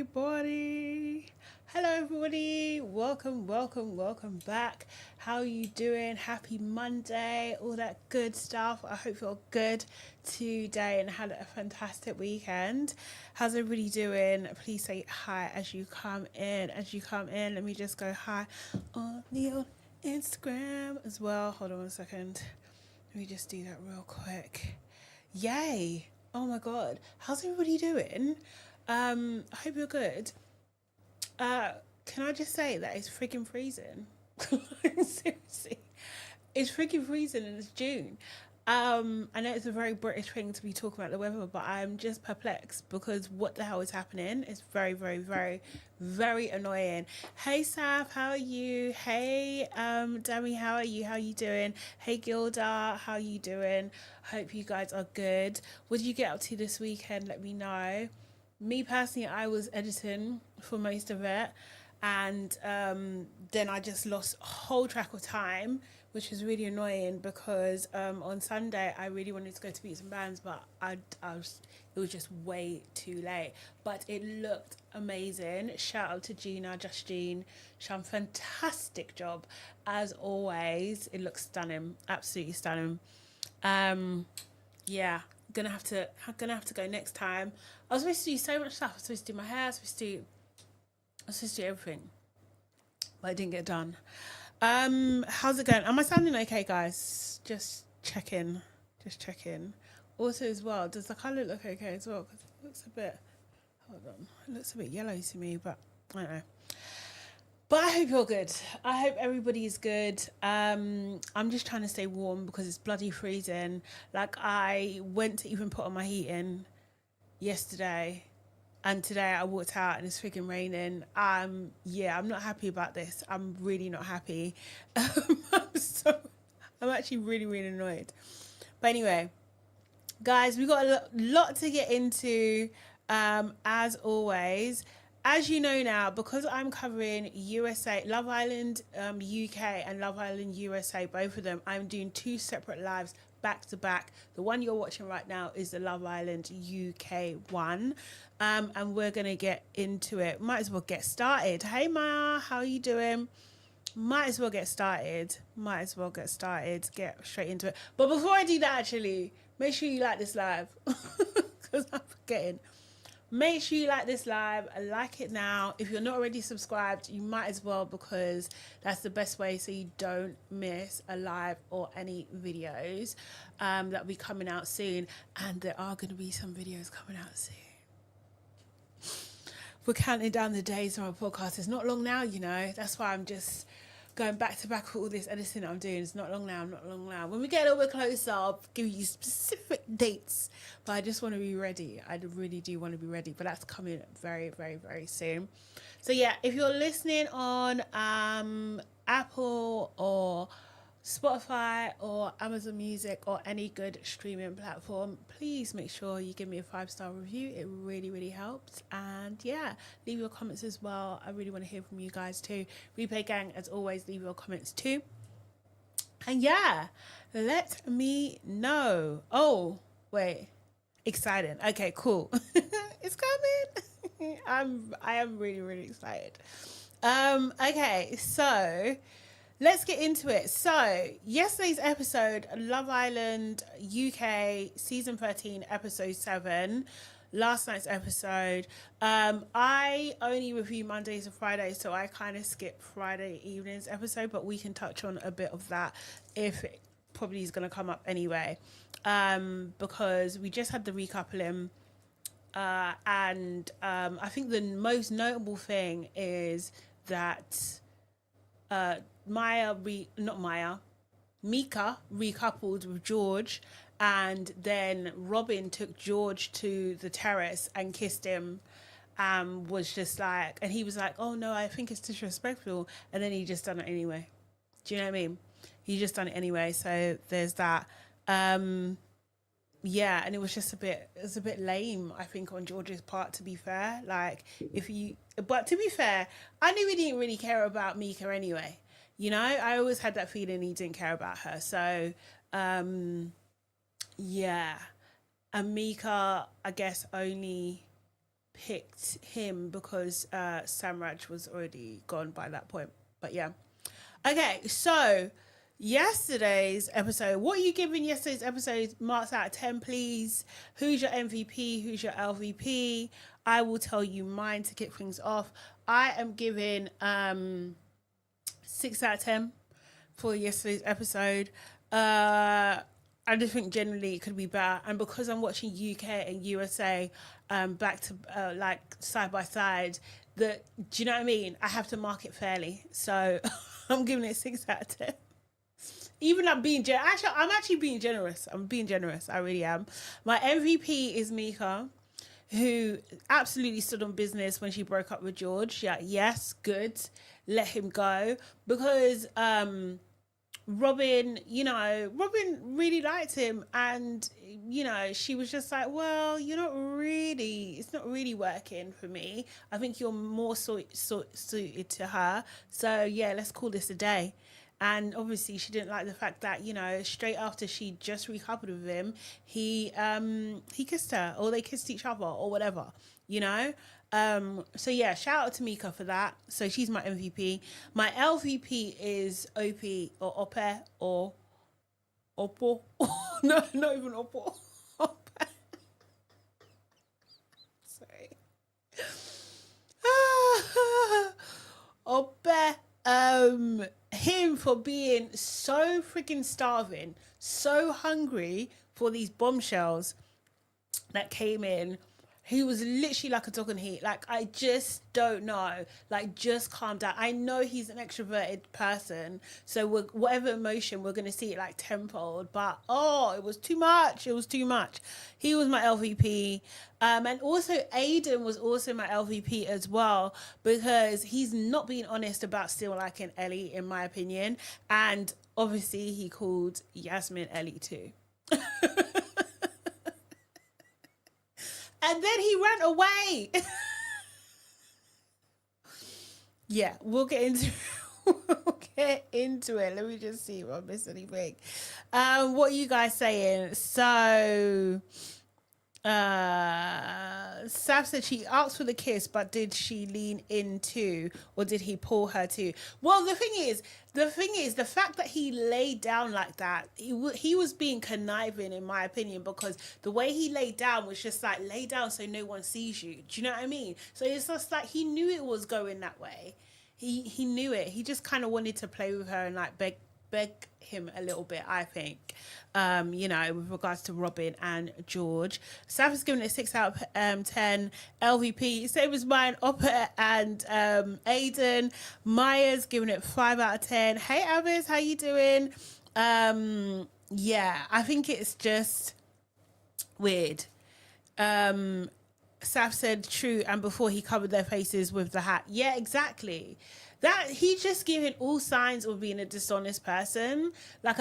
everybody. Hello, everybody. Welcome back. How are you doing? Happy Monday, all that good stuff. I hope you're good today and had a fantastic weekend. How's everybody doing? Please say hi as you come in. Let me just go hi on the old Instagram as well. Hold on one second. Let me just do that real quick. Yay. Oh my God. How's everybody doing? I hope you're good. Can I just say that it's freaking freezing? Seriously. It's freaking freezing and it's June. I know it's a very British thing to be talking about the weather, but I'm just perplexed because what the hell is happening? It's very, very, very, very annoying. Hey Saf, how are you? Hey, Demi, how are you? How are you doing? Hey Gilda, how are you doing? Hope you guys are good. What did you get up to this weekend? Let me know. Me personally, I was editing for most of it, and then I just lost whole track of time, which was really annoying because on Sunday I really wanted to go to Beats and Bands, but it was just way too late. But it looked amazing. Shout out to Gina, Justine, she done a fantastic job as always. It looks stunning, absolutely stunning. Yeah, gonna have to go next time. I was supposed to do so much stuff. I was supposed to do my hair. I was supposed to do everything, but I didn't get done. How's it going? Am I sounding okay, guys? Just check in. Also, as well, does the colour look okay as well? Because it looks a bit. Hold on, it looks a bit yellow to me, but I don't know. But I hope you're good. I hope everybody's good. I'm just trying to stay warm because it's bloody freezing. Like, I went to even put on my heating yesterday, and today I walked out and it's freaking raining. Yeah, I'm not happy about this. I'm really not happy. I'm actually really, really annoyed. But anyway, guys, we've got a lot to get into, as always. As you know now, because I'm covering USA, Love Island UK and Love Island USA, both of them, I'm doing two separate lives back to back. The one you're watching right now is the Love Island UK one. And we're going to get into it. Might as well get started. Hey Maya, how are you doing? Might as well get started. Get straight into it. But before I do that, actually, make sure you like this live. Because I'm forgetting. Make sure you like this live. I like it now. If you're not already subscribed, you might as well, because that's the best way so you don't miss a live or any videos that will be coming out soon. And there are going to be some videos coming out soon. We're counting down the days on our podcast. It's not long now, you know. That's why I'm just going back to back with all this editing I'm doing. It's not long now. When we get a little bit closer, I'll give you specific dates. But I just want to be ready. I really do want to be ready. But that's coming very, very, very soon. So yeah, if you're listening on Apple or Spotify or Amazon Music or any good streaming platform, please make sure you give me a 5-star review. It really, really helps. And yeah, leave your comments as well. I really want to hear from you guys too. Replay gang, as always, leave your comments too. And yeah, let me know. Oh, wait. Exciting. Okay, cool. It's coming. I am really, really excited. Okay, so let's get into it. So, yesterday's episode, Love Island UK season 13, episode 7. Last night's episode. I only review Mondays and Fridays, so I kind of skip Friday evening's episode, but we can touch on a bit of that if it probably is going to come up anyway. Because we just had the recoupling. And I think the most notable thing is that Mica recoupled with George, and then Robyn took George to the terrace and kissed him, was just like, and he was like, oh no, I think it's disrespectful, and then he just done it anyway. Do you know what I mean? He just done it anyway, so there's that. Yeah, and it was a bit lame, I think, on George's part, to be fair. Like, but to be fair, I knew he didn't really care about Mica anyway. You know, I always had that feeling he didn't care about her. So, yeah. And Mica, I guess, only picked him because Samraj was already gone by that point. But yeah. Okay, so yesterday's episode. What are you giving yesterday's episode marks out of 10, please? Who's your MVP? Who's your LVP? I will tell you mine to kick things off. I am giving 6 out of 10 for yesterday's episode. I just think generally it could be better, and because I'm watching UK and USA back to like side by side, do you know what I mean? I have to mark it fairly, so I'm giving it 6 out of 10. Even I'm being I'm actually being generous. I'm being generous. I really am. My MVP is Mica, who absolutely stood on business when she broke up with George. Yeah, yes, good. Let him go, because Robyn really liked him, and she was just like, well, it's not really working for me. I think you're more suited to her, so yeah, let's call this a day. And obviously she didn't like the fact that straight after she just recoupled with him, he kissed her, or they kissed each other, or whatever. So yeah, shout out to Mica for that. So she's my MVP. My LVP is OPE or OPE or OPPO. No, not even OPPO. OPE. Sorry. OPE. Him for being so freaking starving, so hungry for these bombshells that came in. He was literally like a dog in heat. Like, I just don't know. Like, just calm down. I know he's an extroverted person, so whatever emotion, we're going to see it like tenfold. But, it was too much. It was too much. He was my LVP. And also, Aidan was also my LVP as well, because he's not being honest about still liking Ellie, in my opinion. And obviously, he called Yasmine Ellie too. And then he ran away. Yeah, we'll get into it. Let me just see if I missed anything. What are you guys saying? So Sav said she asked for the kiss, but did she lean in too, or did he pull her too? Well, the thing is, the fact that he laid down like that, he was being conniving, in my opinion, because the way he laid down was just like, lay down so no one sees you. Do you know what I mean? So it's just like, he knew it was going that way. He knew it. He just kind of wanted to play with her and like beg him a little bit, I think, with regards to Robyn and George. Saf is giving it 6 out of 10. LVP, same as mine, OPE and Aidan. Maya's giving it 5 out of 10. Hey, Avis, how you doing? Yeah, I think it's just weird. Saf said true, and before he covered their faces with the hat. Yeah, exactly. That he's just giving all signs of being a dishonest person. Like,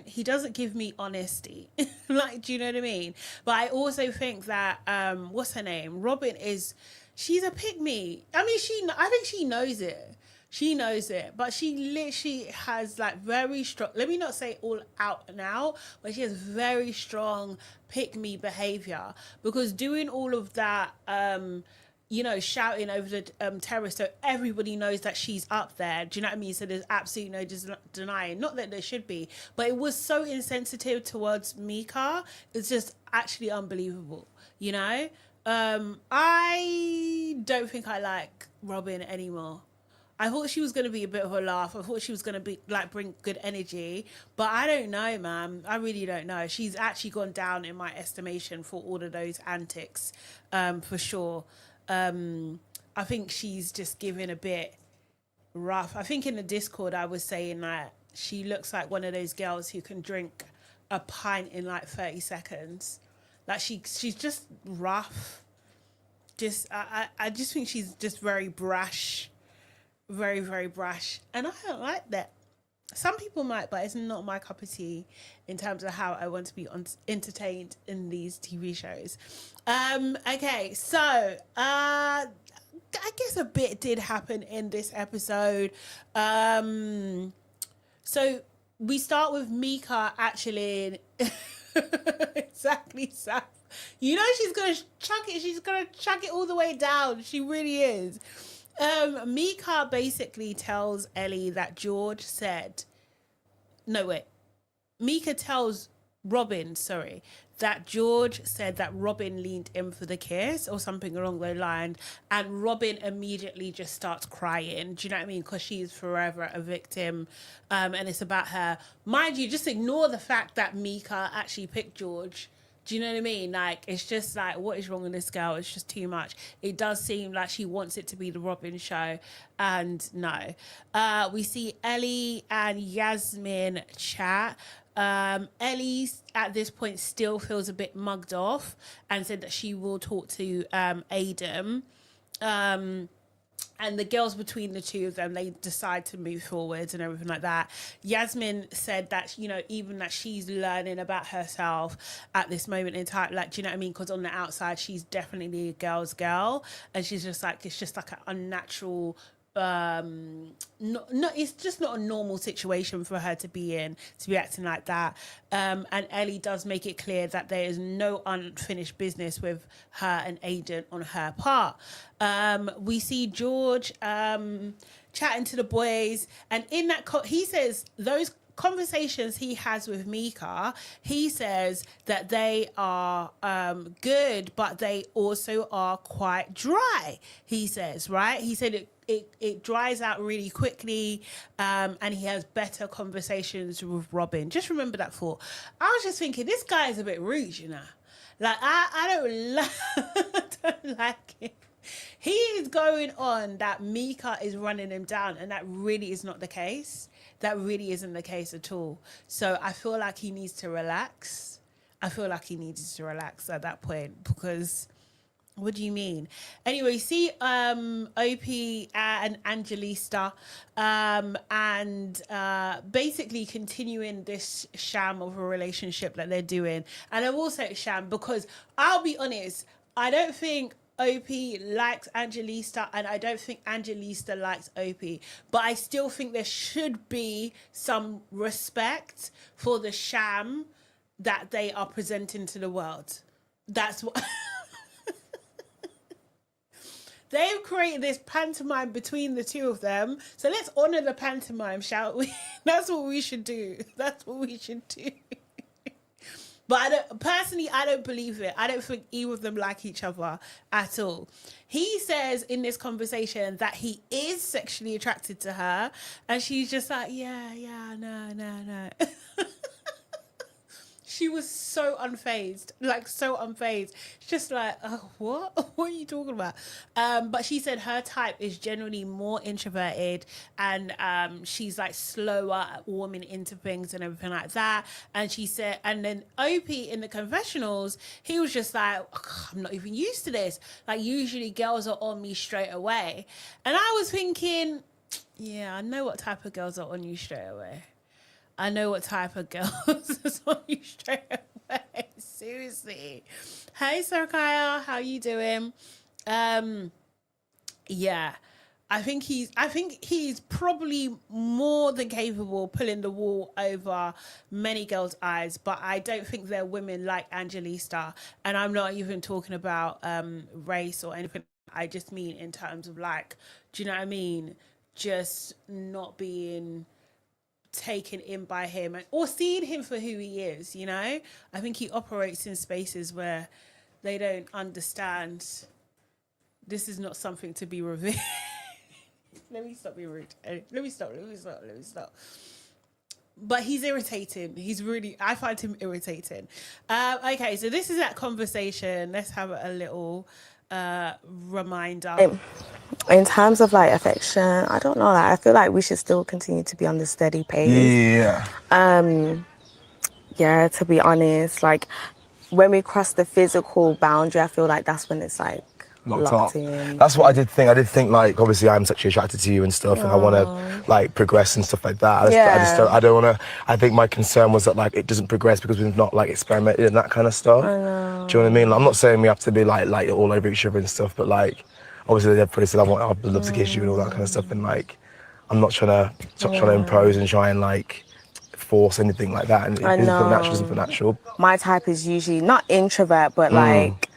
he doesn't give me honesty. Like, do you know what I mean? But I also think that, what's her name? Robyn she's a pick-me. I mean, I think she knows it. She knows it, but she literally has like very strong, let me not say all out and out, but she has very strong pick-me behavior, because doing all of that, shouting over the terrace so everybody knows that she's up there. Do you know what I mean? So there's absolutely no denying. Not that there should be, but it was so insensitive towards Mica. It's just actually unbelievable, I don't think I like Robyn anymore. I thought she was going to be a bit of a laugh. I thought she was going to be like bring good energy, but I don't know, man. I really don't know. She's actually gone down in my estimation for all of those antics, for sure. I think she's just giving a bit rough. I think in the Discord I was saying that she looks like one of those girls who can drink a pint in like 30 seconds. Like she's just rough. I just think she's just very brash. Very, very brash. And I don't like that. Some people might, but it's not my cup of tea in terms of how I want to be entertained in these TV shows. Okay, so I guess a bit did happen in this episode. So we start with Mica actually exactly, Saf. You know she's gonna chuck it. She's gonna chuck it all the way down. She really is. Mica basically tells Ellie that George said, no wait, Mica tells Robyn, that George said that Robyn leaned in for the kiss or something along those lines, and Robyn immediately just starts crying. Do you know what I mean? Because she's forever a victim, and it's about her. Mind you, just ignore the fact that Mica actually picked George. Do you know what I mean? Like, it's just like, what is wrong with this girl? It's just too much. It does seem like she wants it to be the Robyn show, and no. We see Ellie and Yasmine chat. Ellie at this point still feels a bit mugged off and said that she will talk to Aidan. And the girls between the two of them, they decide to move forwards and everything like that. Yasmine said that, you know, even that she's learning about herself at this moment in time. Like, do you know what I mean? Because on the outside, she's definitely a girl's girl. And she's just like, it's just like an unnatural... it's just not a normal situation for her to be in, to be acting like that. And Ellie does make it clear that there is no unfinished business with her and Aidan on her part. We see George chatting to the boys, and in that he says those conversations he has with Mica, he says that they are good, but they also are quite dry. He says, right? He said it dries out really quickly, and he has better conversations with Robyn. Just remember that thought. I was just thinking, this guy is a bit rude, you know. Like, I don't like it. He is going on that Mica is running him down, and that really is not the case. That really isn't the case at all. So I feel like he needs to relax. I feel like he needed to relax at that point, because what do you mean? Anyway, see OPE and Angelista and basically continuing this sham of a relationship that they're doing. And I will say sham because I'll be honest, I don't think OPE likes Angelista, and I don't think Angelista likes OPE, but I still think there should be some respect for the sham that they are presenting to the world. That's what they've created, this pantomime between the two of them, so let's honor the pantomime, shall we? That's what we should do. That's what we should do. But I don't believe it. I don't think either of them like each other at all. He says in this conversation that he is sexually attracted to her, and she's just like, yeah, no. She was so unfazed, She's just like, oh, what? What are you talking about? But she said her type is generally more introverted, and she's like slower at warming into things and everything like that. And she said, and then OPE in the confessionals, he was just like, oh, I'm not even used to this. Like, usually girls are on me straight away. And I was thinking, yeah, I know what type of girls are on you straight away. I know what type of girls is on you straight away. Seriously. Hey, Sir Kyle, how you doing? Yeah. I think he's probably more than capable of pulling the wool over many girls' eyes, but I don't think they're women like Angelista. And I'm not even talking about race or anything. I just mean in terms of, like, do you know what I mean? Just not being taken in by him or seeing him for who he is, you know? I think he operates in spaces where they don't understand this is not something to be revealed. Let me stop being rude. Let me stop. But he's irritating. I find him irritating. Okay, so this is that conversation. Let's have a little reminder. In terms of like affection, I don't know. Like, I feel like we should still continue to be on the steady pace. Yeah. Yeah. To be honest, like when we cross the physical boundary, I feel like that's when it's like locked in. That's what I did think. I did think, like, obviously I'm sexually attracted to you and stuff, and I want to like progress and stuff like that. I don't want to. I think my concern was that, like, it doesn't progress because we've not like experimented and that kind of stuff. I know. Do you know what I mean? Like, I'm not saying we have to be like all over each other and stuff, but like, obviously everybody said I'd love to kiss you and all that kind of stuff, and like, I'm not trying to impose and try and like force anything like that. And if I it doesn't feel natural, it know. doesn't feel natural. My type is usually not introvert, but like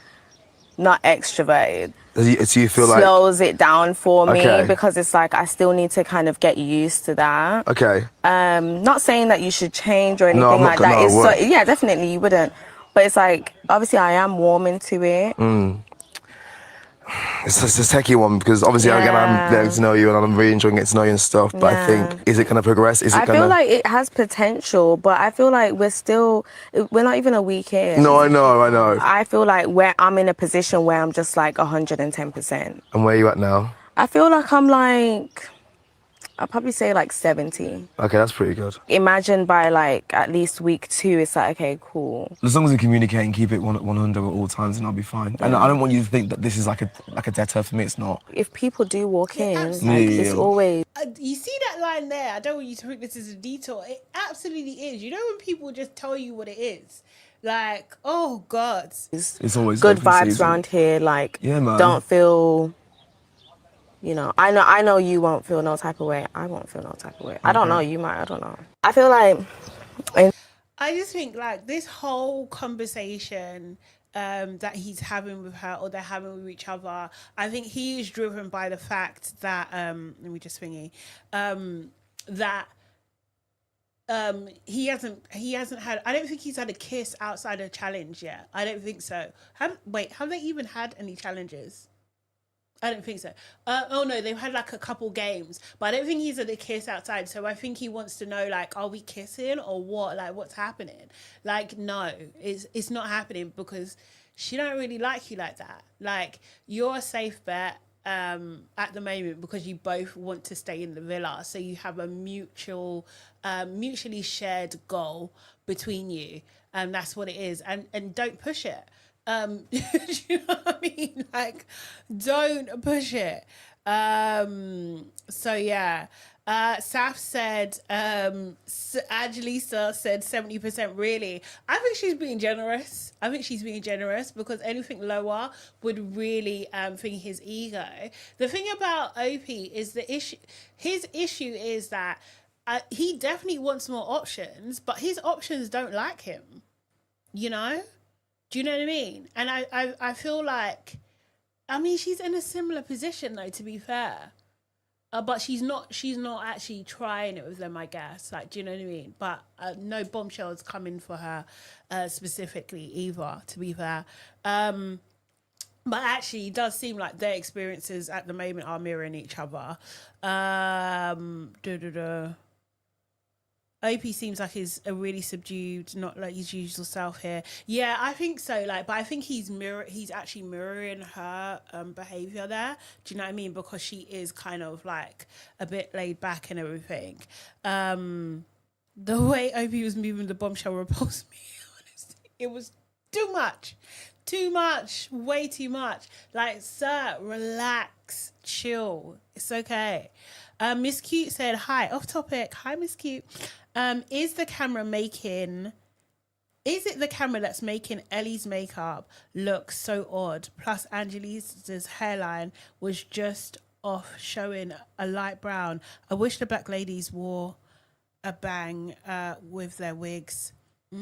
not extroverted. So you feel like... Slows it down for me Okay. because it's like I still need to kind of get used to that. Okay. Not saying that you should change or No, anything I'm not like gonna- that. no, It's so, what? yeah, definitely you wouldn't. But it's like obviously I am warming to it. It's a techie one because obviously again I'm getting to know you and I'm really enjoying getting to know you and stuff. But I think, is it gonna progress? Is it I gonna... feel like it has potential, but I feel like we're not even a week in. No, I know. I feel like I'm in a position where I'm just like 110%. And where are you at now? I feel like I'm like, I'll probably say like 70. Okay, that's pretty good. Imagine by like at least week 2, it's like, okay, cool. As long as we communicate and keep it 100 at all times, then I'll be fine. And I don't want you to think that this is like a deter for me. It's not. If people do walk in, absolutely. it's always... You see that line there? I don't want you to think this is a detour. It absolutely is. You know when people just tell you what it is? Like, oh, God. It's always good open vibes season. around here. Like, Yeah, man. don't feel... You know, I know you won't feel no type of way. I won't feel no type of way. I don't know, you might, I don't know. I feel like... I just think like this whole conversation that he's having with her or they're having with each other, I think he is driven by the fact that, let me just thingy, that he hasn't had, I don't think he's had a kiss outside a challenge yet. I don't think so. Have they even had any challenges? I don't think so. Oh no, they've had like a couple games, but I don't think he's at the kiss outside. So I think he wants to know, like, are we kissing or what? Like, what's happening? Like, no, it's not happening because she don't really like you like that. Like, you're a safe bet at the moment because you both want to stay in the villa. So you have a mutually shared goal between you, and that's what it is. And don't push it. You know what I mean? Like, don't push it. So yeah. Saf said, Angelisa said 70%. Really? I think she's being generous. Because anything lower would really think his ego. The thing about OP is his issue is that he definitely wants more options, but his options don't like him. You know? Do you know what I mean? And I feel like, I mean, she's in a similar position though, to be fair. But she's not actually trying it with them, I guess. Like, do you know what I mean? But no bombshells coming for her specifically either, to be fair. But actually, it does seem like their experiences at the moment are mirroring each other. OP seems like he's a really subdued, not like his usual self here. Yeah, I think so. Like, but I think he's actually mirroring her behavior there. Do you know what I mean? Because she is kind of like a bit laid back and everything. The way OP was moving the bombshell repulsed me. Honestly, it was too much, way too much. Like, sir, relax, chill. It's okay. Miss Cute said, hi, off topic. Hi, Miss Cute. Is it the camera that's making Ellie's makeup look so odd? Plus, Angelisa's hairline was just off, showing a light brown. I wish the black ladies wore a bang with their wigs. I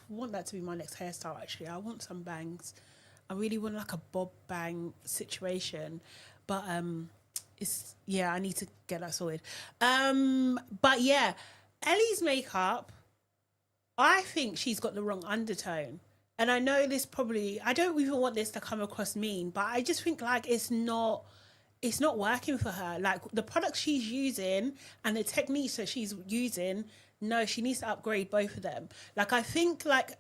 want that to be my next hairstyle, actually. I want some bangs. I really want like a bob bang situation. But I need to get that sorted. But yeah, Ellie's makeup, I think she's got the wrong undertone. And I know this probably, I don't even want this to come across mean, but I just think like it's not working for her. Like the products she's using and the techniques that she's using, no, she needs to upgrade both of them. Like I think like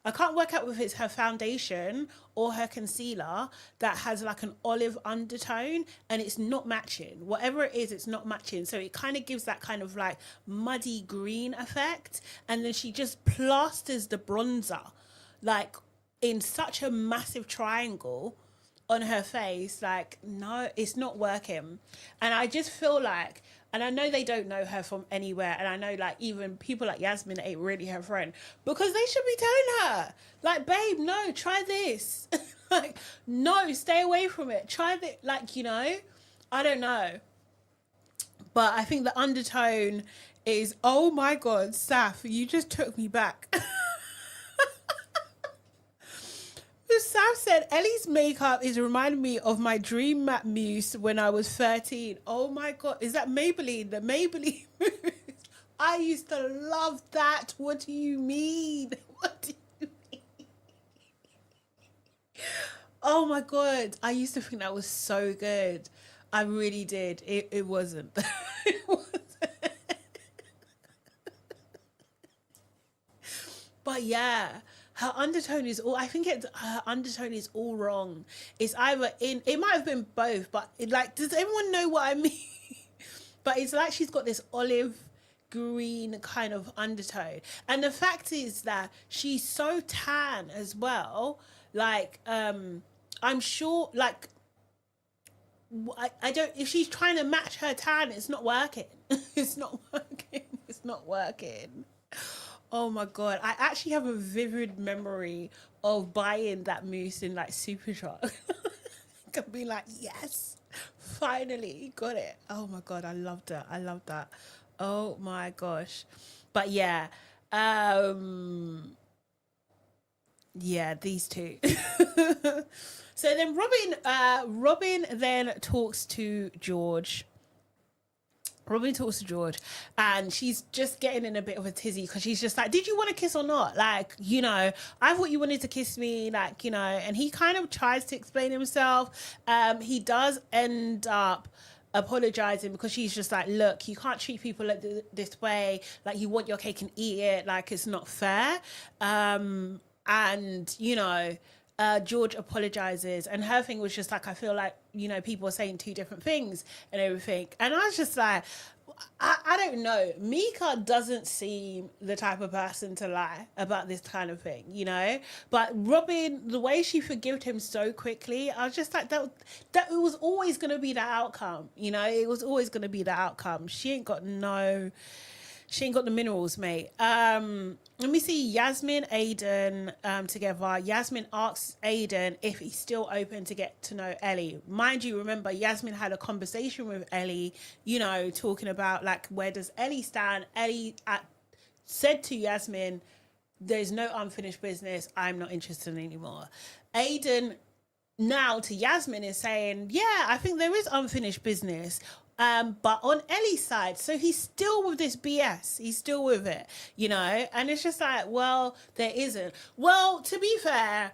I can't work out if it's her foundation or her concealer that has like an olive undertone and it's not matching. Whatever it is, it's not matching. So it kind of gives that kind of like muddy green effect. And then she just plasters the bronzer like in such a massive triangle on her face. Like, no, it's not working. And I just feel like, and I know they don't know her from anywhere. And I know like even people like Yasmine ain't really her friend because they should be telling her like, babe, no, try this. Like, no, stay away from it. Try that. Like, you know, I don't know. But I think the undertone is, oh my God, Saf, you just took me back. Saf said, Ellie's makeup is reminding me of my dream matte mousse when I was 13. Oh my God, is that Maybelline? The Maybelline mousse? I used to love that. What do you mean? What do you mean? Oh my God, I used to think that was so good. I really did. It wasn't. It wasn't. But yeah, her undertone is all, I think her undertone is all wrong. It's either it might have been both, but does everyone know what I mean? But it's like she's got this olive green kind of undertone. And the fact is that she's so tan as well. I'm sure, I don't, if she's trying to match her tan, it's not working. It's not working. It's not working. Oh my God. I actually have a vivid memory of buying that mousse in Superdrug. Could be like, yes, finally got it. Oh my God. I loved it. I loved that. Oh my gosh. But yeah. Yeah, these two. So then Robyn then talks to George. Robyn talks to George, and she's just getting in a bit of a tizzy because she's just like, did you want to kiss or not? I thought you wanted to kiss me, and he kind of tries to explain himself. He does end up apologizing because she's just like, look, you can't treat people this way. You want your cake and eat it. It's not fair. George apologizes, and her thing was just I feel like, people are saying two different things and everything. And I was just like, I don't know. Mica doesn't seem the type of person to lie about this kind of thing, But Robyn, the way she forgave him so quickly, I was just like, that it was always going to be the outcome, It was always going to be the outcome. She ain't got the minerals, mate. Let me see Yasmine, Aidan together. Yasmine asks Aidan if he's still open to get to know Ellie. Mind you, remember, Yasmine had a conversation with Ellie, talking about where does Ellie stand. Ellie said to Yasmine, there's no unfinished business. I'm not interested anymore. Aidan now to Yasmine is saying, yeah, I think there is unfinished business. But on Ellie's side, so he's still with this BS. He's still with it, and it's just well, there isn't. Well, to be fair,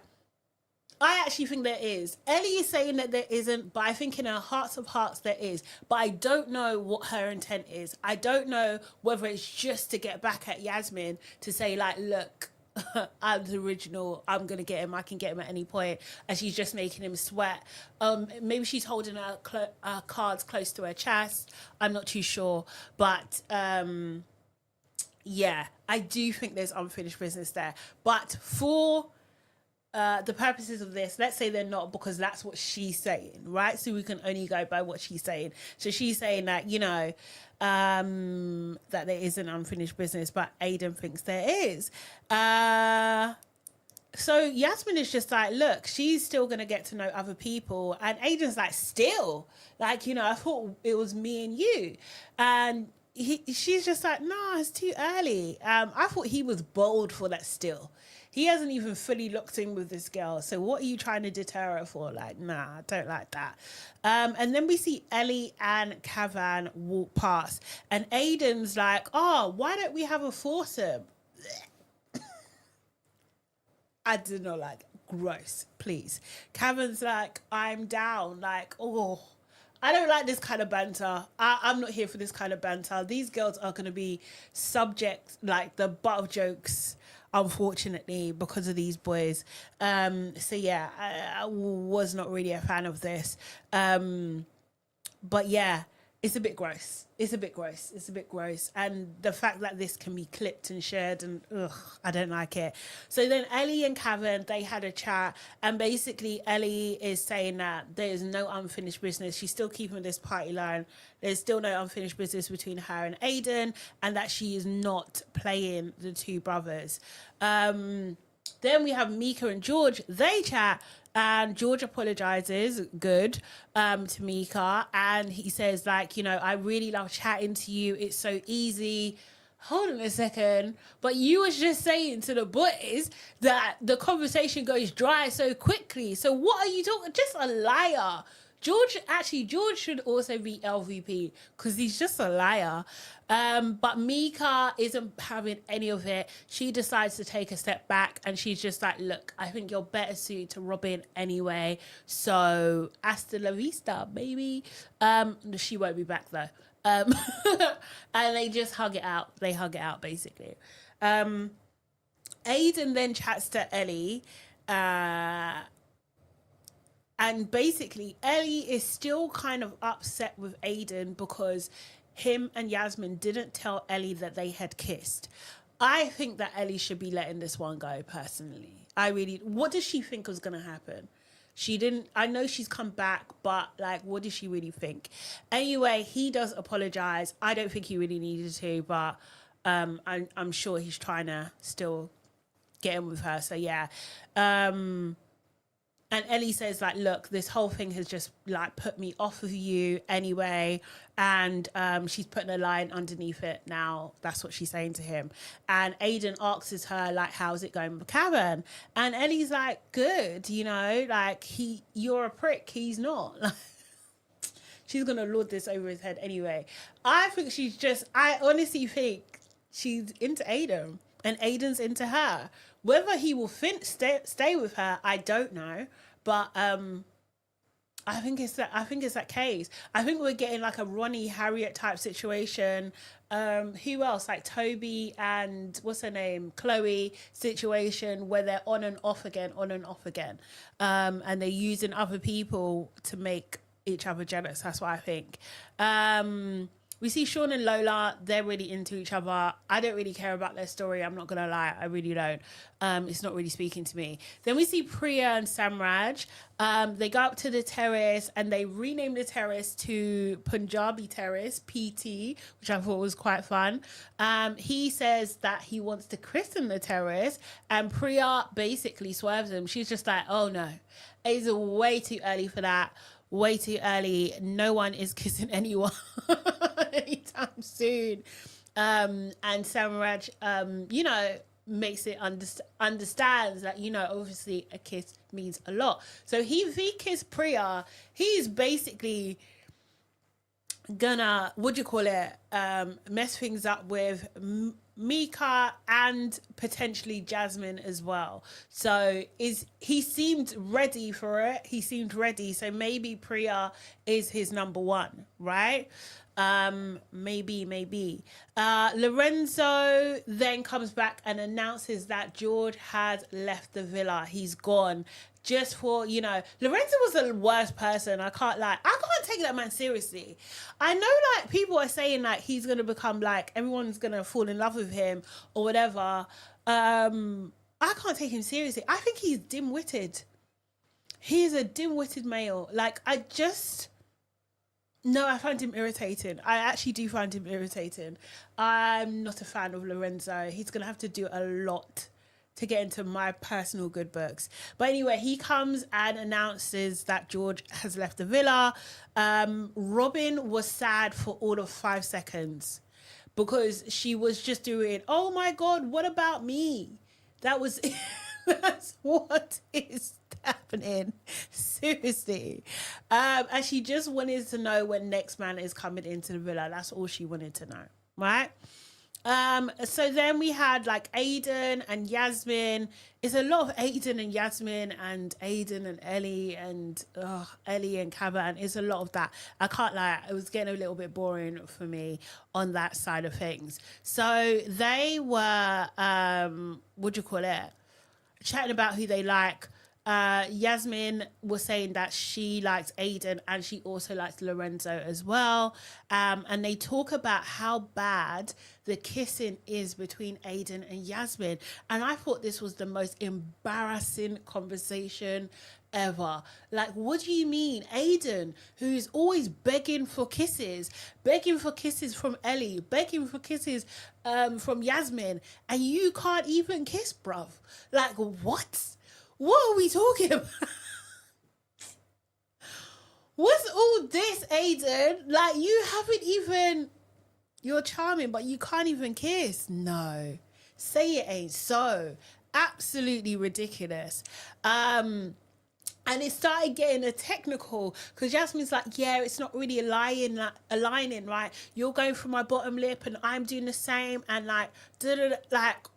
I actually think there is. Ellie is saying that there isn't, but I think in her hearts of hearts there is. But I don't know what her intent is. I don't know whether it's just to get back at Yasmine to say look, I'm the original, I'm gonna get him, I can get him at any point, and she's just making him sweat. Maybe she's holding her cards close to her chest, I'm not too sure, but yeah, I do think there's unfinished business there. But for the purposes of this, let's say they're not, because that's what she's saying, right? So we can only go by what she's saying. So she's saying that, that there is an unfinished business, but Aidan thinks there is. So Yasmine is just look, she's still going to get to know other people. And Aidan's still, I thought it was me and you. And she's just no, it's too early. I thought he was bold for that still. He hasn't even fully locked in with this girl. So what are you trying to deter her for? Nah, I don't like that. And then we see Ellie and Cavan walk past. And Aidan's oh, why don't we have a foursome? I did not like it. Gross, please. Cavan's I'm down. Oh, I don't like this kind of banter. I'm not here for this kind of banter. These girls are going to be subject, the butt of jokes, unfortunately, because of these boys. So yeah, I was not really a fan of this. But yeah, it's a bit gross. It's a bit gross. And the fact that this can be clipped and shared, and I don't like it. So then Ellie and Cavan, they had a chat, and basically Ellie is saying that there's no unfinished business. She's still keeping this party line. There's still no unfinished business between her and Aidan, and that she is not playing the two brothers. Then we have Mica and George. They chat, and George apologizes, good, to Mica, and he says, like, you know, I really love chatting to you. It's so easy. Hold on a second. But you was just saying to the boys that the conversation goes dry so quickly. So what are you talking? Just a liar. George should also be LVP because he's just a liar. But Mica isn't having any of it. She decides to take a step back and she's just like, look, I think you're better suited to Robyn anyway. So hasta la vista, baby. She won't be back though. And they just hug it out. They hug it out basically. Aidan then chats to Ellie. And basically, Ellie is still kind of upset with Aidan because him and Yasmine didn't tell Ellie that they had kissed. I think that Ellie should be letting this one go, personally. What does she think was going to happen? She didn't, I know she's come back, but like, what does she really think? Anyway, he does apologize. I don't think he really needed to, but I'm sure he's trying to still get in with her. So yeah. And Ellie says, like, look, this whole thing has just, like, put me off of you anyway. And she's putting a line underneath it now. That's what she's saying to him. And Aidan asks her, like, how's it going with the cabin? And Ellie's like, good, you know, like, you're a prick. He's not. She's going to lord this over his head anyway. I honestly think she's into Aidan. And Aidan's into her. Whether he will stay with her, I don't know. But I think it's that case. I think we're getting like a Ronnie Harriet type situation. Who else? Like Toby and what's her name? Chloe situation where they're on and off again. And they're using other people to make each other jealous. That's what I think. We see Sean and Lola, they're really into each other. I don't really care about their story, I'm not going to lie. I really don't. It's not really speaking to me. Then we see Priya and Samraj. They go up to the terrace and they rename the terrace to Punjabi Terrace, PT, which I thought was quite fun. He says that he wants to christen the terrace and Priya basically swerves him. She's just like, oh no, it's way too early for that. Way too early. No one is kissing anyone anytime soon. And Samraj, you know, makes it understands that, you know, obviously a kiss means a lot. So if he kissed Priya, he's basically gonna, mess things up with Mica and potentially Yasmine as well. So he seemed ready for it. So maybe Priya is his number one, right? Maybe. Lorenzo then comes back and announces that George has left the villa. He's gone. Just for, you know, Lorenzo was the worst person. I can't lie. I can't take that man seriously. I know, like, people are saying, like, he's going to become, like, everyone's going to fall in love with him or whatever. I can't take him seriously. I think he's dim-witted. He is a dim-witted male. Like, I find him irritating. I actually do find him irritating. I'm not a fan of Lorenzo. He's going to have to do a lot to get into my personal good books. But anyway, he comes and announces that George has left the villa. Robyn was sad for all of 5 seconds because she was just doing, oh my God, what about me? That's what is happening. Seriously. And she just wanted to know when next man is coming into the villa. That's all she wanted to know, right? So then we had like Aidan and Yasmine. It's a lot of Aidan and Yasmine and Aidan and Ellie and Ellie and Kaba, and it's a lot of that. I can't lie, it was getting a little bit boring for me on that side of things. So they were chatting about who they like. Yasmine was saying that she likes Aidan and she also likes Lorenzo as well. And they talk about how bad the kissing is between Aidan and Yasmine. And I thought this was the most embarrassing conversation ever. Like, what do you mean? Aidan, who's always begging for kisses from Ellie, begging for kisses from Yasmine, and you can't even kiss, bruv. Like, what? What are we talking about? What's all this, Aidan? Like, you haven't even... You're charming, but you can't even kiss. No. Say it ain't so. Absolutely ridiculous. And it started getting a technical because Yasmine's like, yeah, it's not really aligning, right? You're going for my bottom lip and I'm doing the same, and like,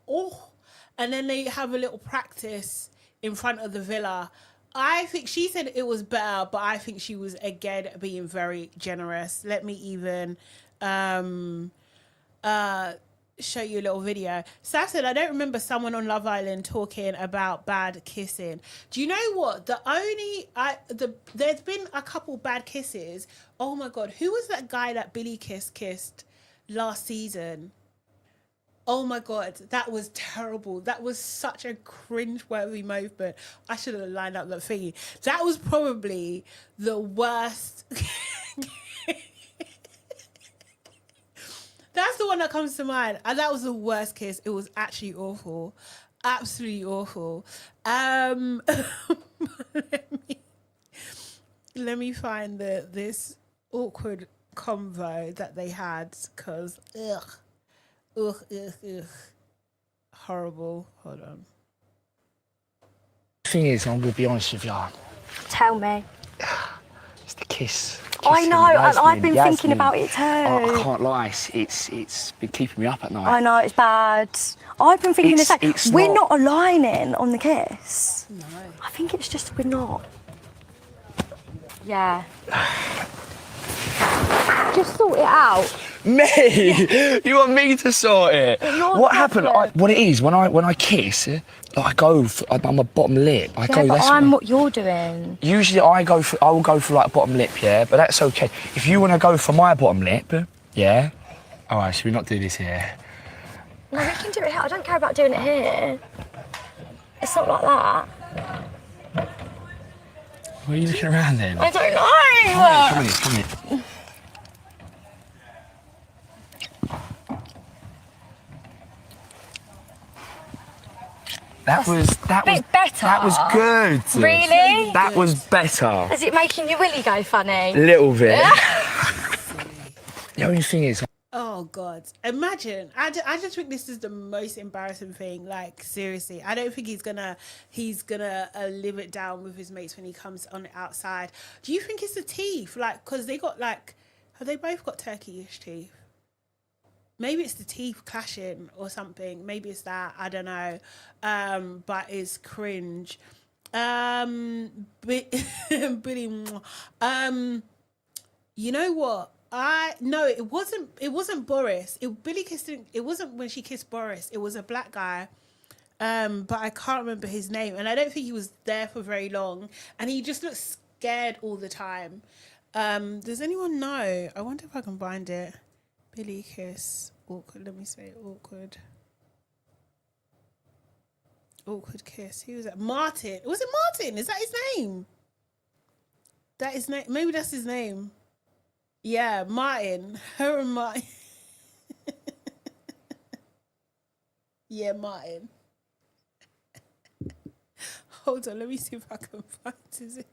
oh. And then they have a little practice in front of the villa. I think she said it was better, but I think she was, again, being very generous. Let me even show you a little video. Saf said, I don't remember someone on Love Island talking about bad kissing. Do you know what? There's been a couple bad kisses. Oh my God. Who was that guy that Billy kissed last season? Oh my God, that was terrible. That was such a cringe-worthy movement. I should have lined up that thingy. That was probably the worst. That's the one that comes to mind. And that was the worst kiss. It was actually awful. Absolutely awful. Let me find this awkward convo that they had, because ugh. Horrible. Hold on. Thing is, I'm going to be honest with you. Tell me. It's the kiss. I know, and I've been thinking about it too. I can't lie, it's been keeping me up at night. I know, it's bad. I've been thinking the same. We're not aligning on the kiss. No. I think it's just we're not. Yeah. Just sort it out. Me? You want me to sort it? What happened? What it is, when I kiss, I go for, I'm a bottom lip. I'm what you're doing. Usually I will go for like bottom lip, yeah, but that's okay. If you want to go for my bottom lip, yeah. All right, should we not do this here? No, we can do it here. I don't care about doing it here. It's not like that. Where are you looking around then? I don't know. Come here. That was better. That was good. Really? That was better. Is it making your willy go funny? A little bit. The only thing is... Oh God! Imagine. I just think this is the most embarrassing thing. Like, seriously, I don't think he's gonna live it down with his mates when he comes on the outside. Do you think it's the teeth? Like, because they got like, have they both got turkey-ish teeth? Maybe it's the teeth clashing or something. Maybe it's that. I don't know. But it's cringe. You know what? No, it wasn't Boris. Billy kissed him. It wasn't when she kissed Boris. It was a black guy. But I can't remember his name. And I don't think he was there for very long. And he just looked scared all the time. Does anyone know? I wonder if I can find it. Billy kiss. Awkward. Let me say awkward. Awkward kiss. Who was that? Martin. Was it Martin? Is that his name? That is name. Maybe that's his name. Yeah, Martin. Her and Martin. Yeah, Martin. Hold on. Let me see if I can find it.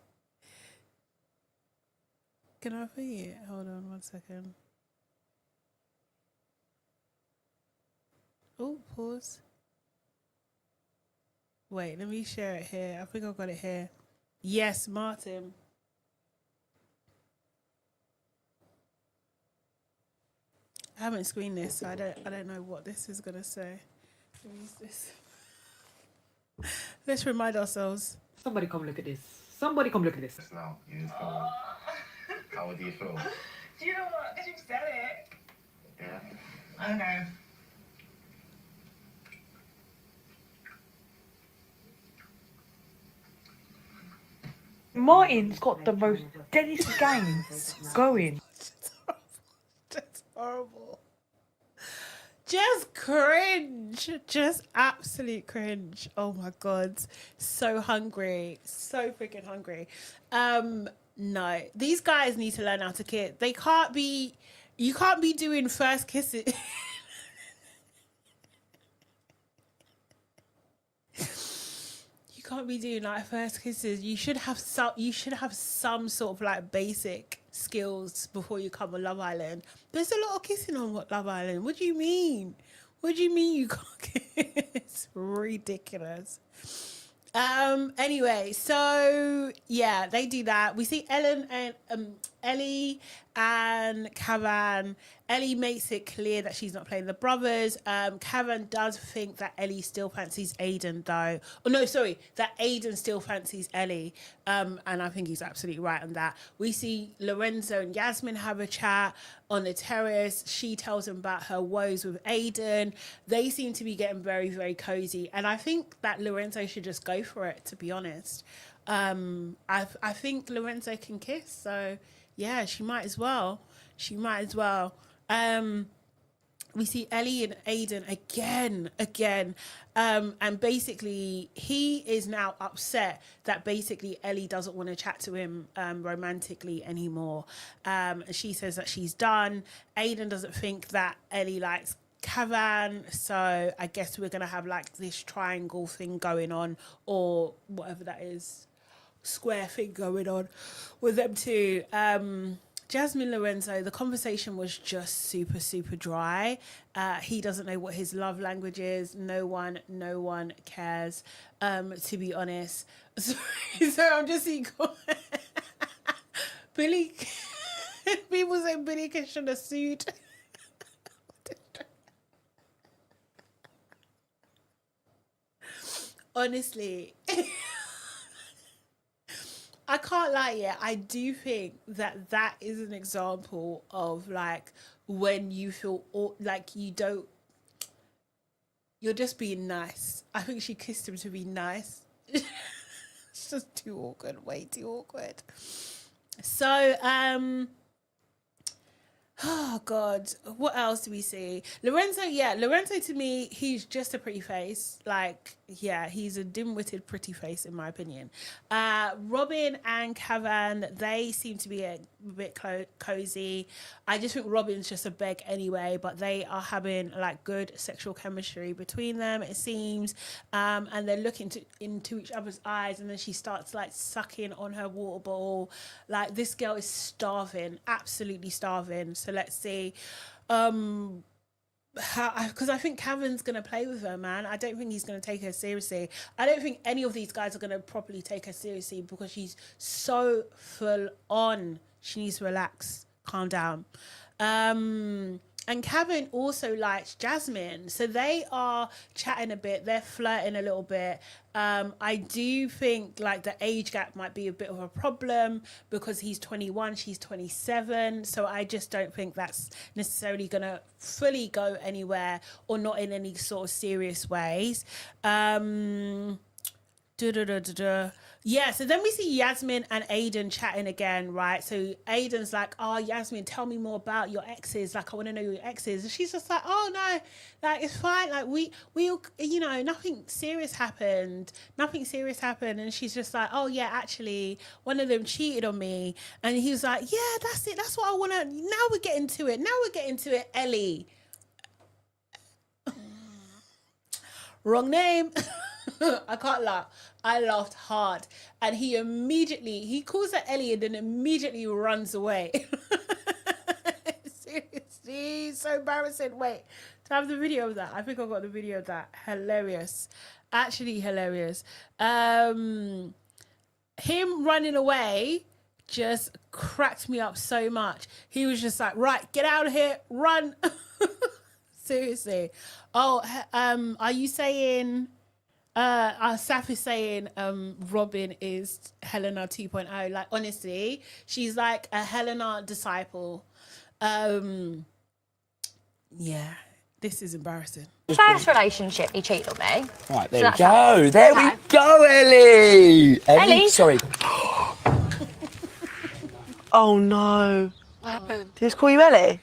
Can I see it? Hold on 1 second. Oh, pause. Wait, let me share it here. I think I've got it here. Yes, Martin. I haven't screened this, so I don't know what this is gonna say. Let me use this. Let's remind ourselves. Somebody come look at this. Somebody come look at this. Now, you feel. How do you feel? Do you know what? Because you said it. Yeah. Okay. Martin's got the most deadest games going. That's horrible. Just cringe. Just absolute cringe. Oh my God. So hungry. So freaking hungry. No. These guys need to learn how to kiss. They can't be... You can't be doing first kisses. You can't be doing like first kisses. You should have some sort of like basic skills before you come on Love Island. There's a lot of kissing on Love Island. What do you mean? What do you mean you can't kiss? Ridiculous. Anyway, so yeah, they do that. We see Ellen and Ellie and Cavan. Ellie makes it clear that she's not playing the brothers. Cavan does think that Ellie still fancies Aidan though. Oh no, sorry, that Aidan still fancies Ellie. And I think he's absolutely right on that. We see Lorenzo and Yasmine have a chat on the terrace. She tells him about her woes with Aidan. They seem to be getting very, very cozy. And I think that Lorenzo should just go for it, to be honest. I think Lorenzo can kiss, so yeah, she might as well. We see Ellie and Aidan again. And basically he is now upset that basically Ellie doesn't want to chat to him romantically anymore. She says that she's done. Aidan doesn't think that Ellie likes Cavan, so I guess we're gonna have like this triangle thing going on, or whatever that is, square thing going on with them two. Jasmine Lorenzo, the conversation was just super, super dry. He doesn't know what his love language is. No one cares, to be honest. So I'm just seeing Billy. People say Billy should have sued. Honestly. I can't lie, yeah. I do think that is an example of like when you feel like you're just being nice. I think she kissed him to be nice. It's just too awkward, way too awkward. So, oh God, what else do we see? Lorenzo to me, he's just a pretty face. Like, yeah, he's a dim-witted pretty face in my opinion. Robyn and Cavan, they seem to be a bit cozy. I just think Robyn's just a beg anyway, but they are having like good sexual chemistry between them, it seems. And they're looking into each other's eyes, and then she starts like sucking on her water bottle. Like, this girl is starving, absolutely starving. So let's see. Because I think Cavan's going to play with her, man. I don't think he's going to take her seriously. I don't think any of these guys are going to properly take her seriously because she's so full on. She needs to relax, calm down. And Cavan also likes Jasmine. So they are chatting a bit. They're flirting a little bit. I do think like the age gap might be a bit of a problem because he's 21, she's 27. So I just don't think that's necessarily going to fully go anywhere, or not in any sort of serious ways. Yeah, so then we see Yasmine and Aidan chatting again, right? So Aidan's like, oh, Yasmine, tell me more about your exes. Like, I want to know your exes. And she's just like, oh, no, like, it's fine. Like, we you know, nothing serious happened. And she's just like, oh, yeah, actually, one of them cheated on me. And he was like, yeah, that's it. That's what I want to, now we're getting to it. Ellie. Wrong name. I can't laugh. I laughed hard. And he calls her Ellie and then immediately runs away. Seriously, so embarrassing. Wait, do I have the video of that? I think I got the video of that. Hilarious. Actually hilarious. Him running away just cracked me up so much. He was just like, right, get out of here, run. Seriously. Oh, are you saying... Saf is saying Robyn is Helena 2.0. Like, honestly, she's like a Helena disciple. Yeah, this is embarrassing. First relationship, he cheated on me. Right, there we go. There we go, Ellie. Ellie? Sorry. Oh no. What happened? Did he just call you Ellie?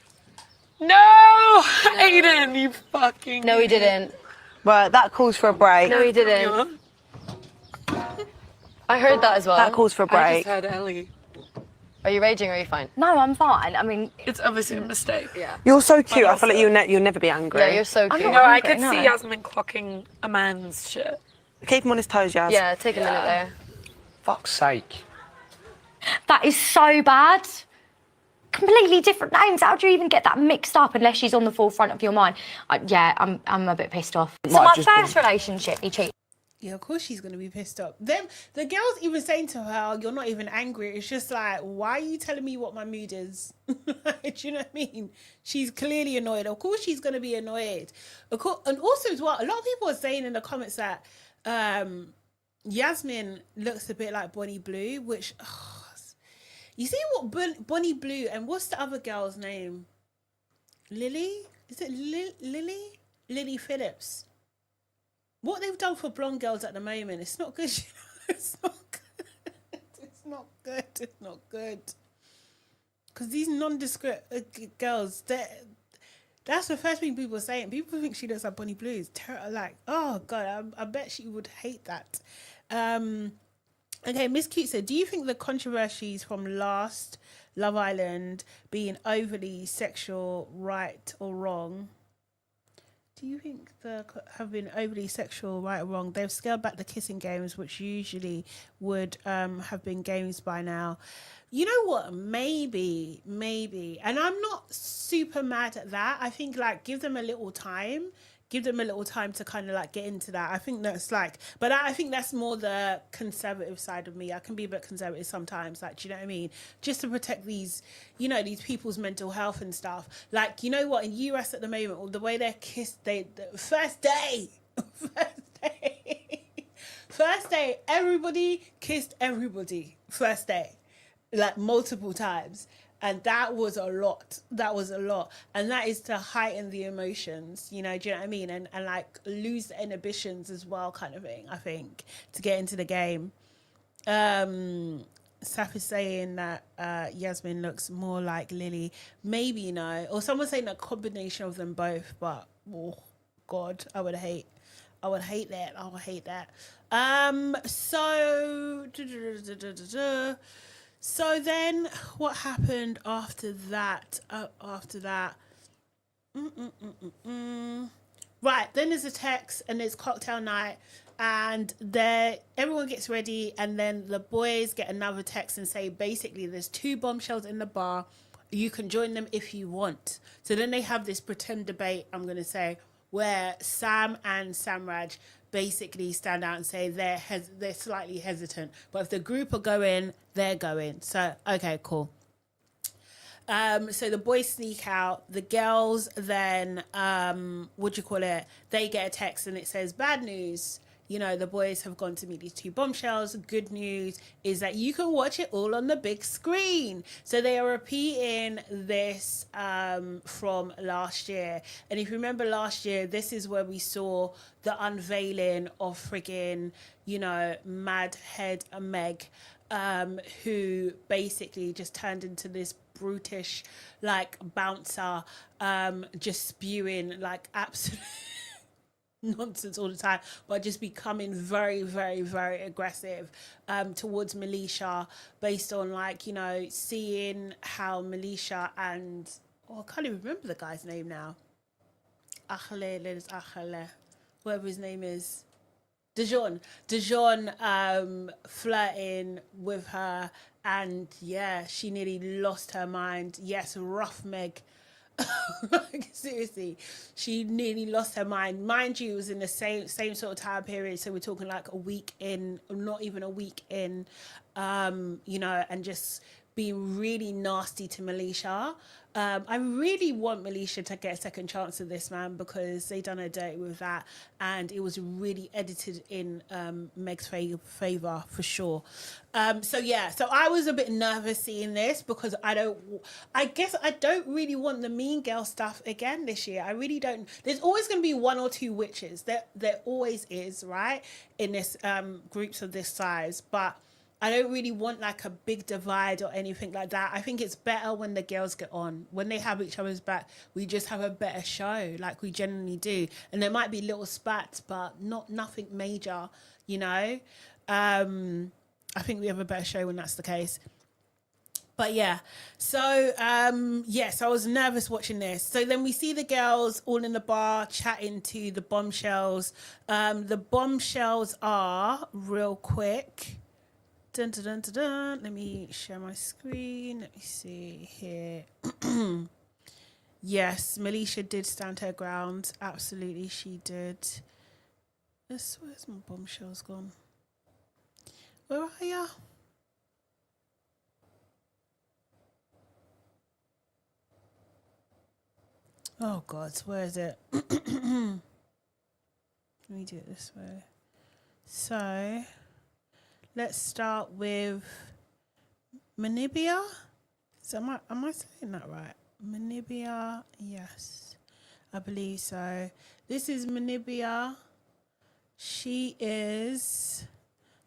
No! Aidan, you fucking... No, he didn't. Right, that calls for a break. No, he didn't. I heard that as well. That calls for a I break. just heard Ellie. Are you raging or are you fine? No, I'm fine. I mean, It's obviously a mistake. yeah. You're so cute. I feel like you'll never be angry. Yeah, you're so cute. No, I could see Yasmine clocking a man's shit. Keep him on his toes, Yas. Yeah, take a minute there. Fuck's sake. That is so bad. Completely different names. How do you even get that mixed up unless she's on the forefront of your mind? I'm a bit pissed off. So my first relationship, he cheated. Yeah, of course she's going to be pissed off. The girl's even saying to her, you're not even angry. It's just like, why are you telling me what my mood is? Do you know what I mean? She's clearly annoyed. Of course she's going to be annoyed. And also as well, a lot of people are saying in the comments that Yasmine looks a bit like Bonnie Blue, which... you see what Bonnie Blue and what's the other girl's name? Lily? Is it Lily? Lily Phillips. What they've done for blonde girls at the moment, it's not good. It's not good. It's not good. It's not good. Because these nondescript girls, that's the first thing people are saying. People think she looks like Bonnie Blue. It's like, oh God, I bet she would hate that. Okay, Miss Cute said, do you think the controversies from last Love Island being overly sexual, right or wrong? Do you think they have been overly sexual, right or wrong? They've scaled back the kissing games, which usually would have been games by now. You know what? Maybe. And I'm not super mad at that. I think, like, give them a little time. Give them a little time to kind of like get into that. I think that's like, but I think that's more the conservative side of me. I can be a bit conservative sometimes, like, do you know what I mean? Just to protect these, you know, these people's mental health and stuff. Like, you know what, in US at the moment, the way they're kissed, the first day, everybody kissed everybody, first day, like multiple times. And that was a lot. And that is to heighten the emotions, you know, do you know what I mean? And like lose the inhibitions as well, kind of thing, I think, to get into the game. Saf is saying that Yasmine looks more like Lily. Maybe, you know. Or someone's saying a combination of them both. But, oh, God, I would hate that. So then, what happened after that? Right, then there's a text and there's cocktail night, and everyone gets ready, and then the boys get another text and say, basically, there's 2 bombshells in the bar. You can join them if you want. So then they have this pretend debate, I'm going to say, where Sam and Samraj basically stand out and say they're slightly hesitant, but if the group are going, they're going. So okay, cool. So the boys sneak out. The girls then they get a text and it says bad news. You know, the boys have gone to meet these 2 bombshells. Good news is that you can watch it all on the big screen. So they are repeating this from last year. And if you remember last year, this is where we saw the unveiling of friggin', you know, mad head Meg, who basically just turned into this brutish, like, bouncer, just spewing, like, absolute nonsense all the time, but just becoming very, very, very aggressive towards Militia, based on, like, you know, seeing how Militia and I can't even remember the guy's name now, whatever his name is, Dijon flirting with her, and yeah, she nearly lost her mind. Yes, rough Meg. Like, seriously, she nearly lost her mind. Mind you, it was in the same sort of time period, so we're talking like a week in, not even a week in, you know, and just being really nasty to Militia. I really want Militia to get a second chance at this, man, because they done her dirty with that, and it was really edited in Meg's favour for sure. So I was a bit nervous seeing this, because I guess I don't really want the mean girl stuff again this year. I really don't. There's always going to be 1 or 2 witches. There always is, right, in this groups of this size, but I don't really want like a big divide or anything like that. I think it's better when the girls get on. When they have each other's back, we just have a better show, like we generally do. And there might be little spats, but nothing major, you know? I think we have a better show when that's the case. But yeah, so yes, I was nervous watching this. So then we see the girls all in the bar chatting to the Bombshells. The Bombshells are, real quick, dun, dun, dun, dun, dun. Let me share my screen. Let me see here. Yes, Melisha did stand her ground. Absolutely, she did. Where's my Bombshells gone? Where are ya? Oh God, where is it? Let me do it this way. So, let's start with Manibia. So am I saying that right? Manibia, yes, I believe so. This is Manibia. She is.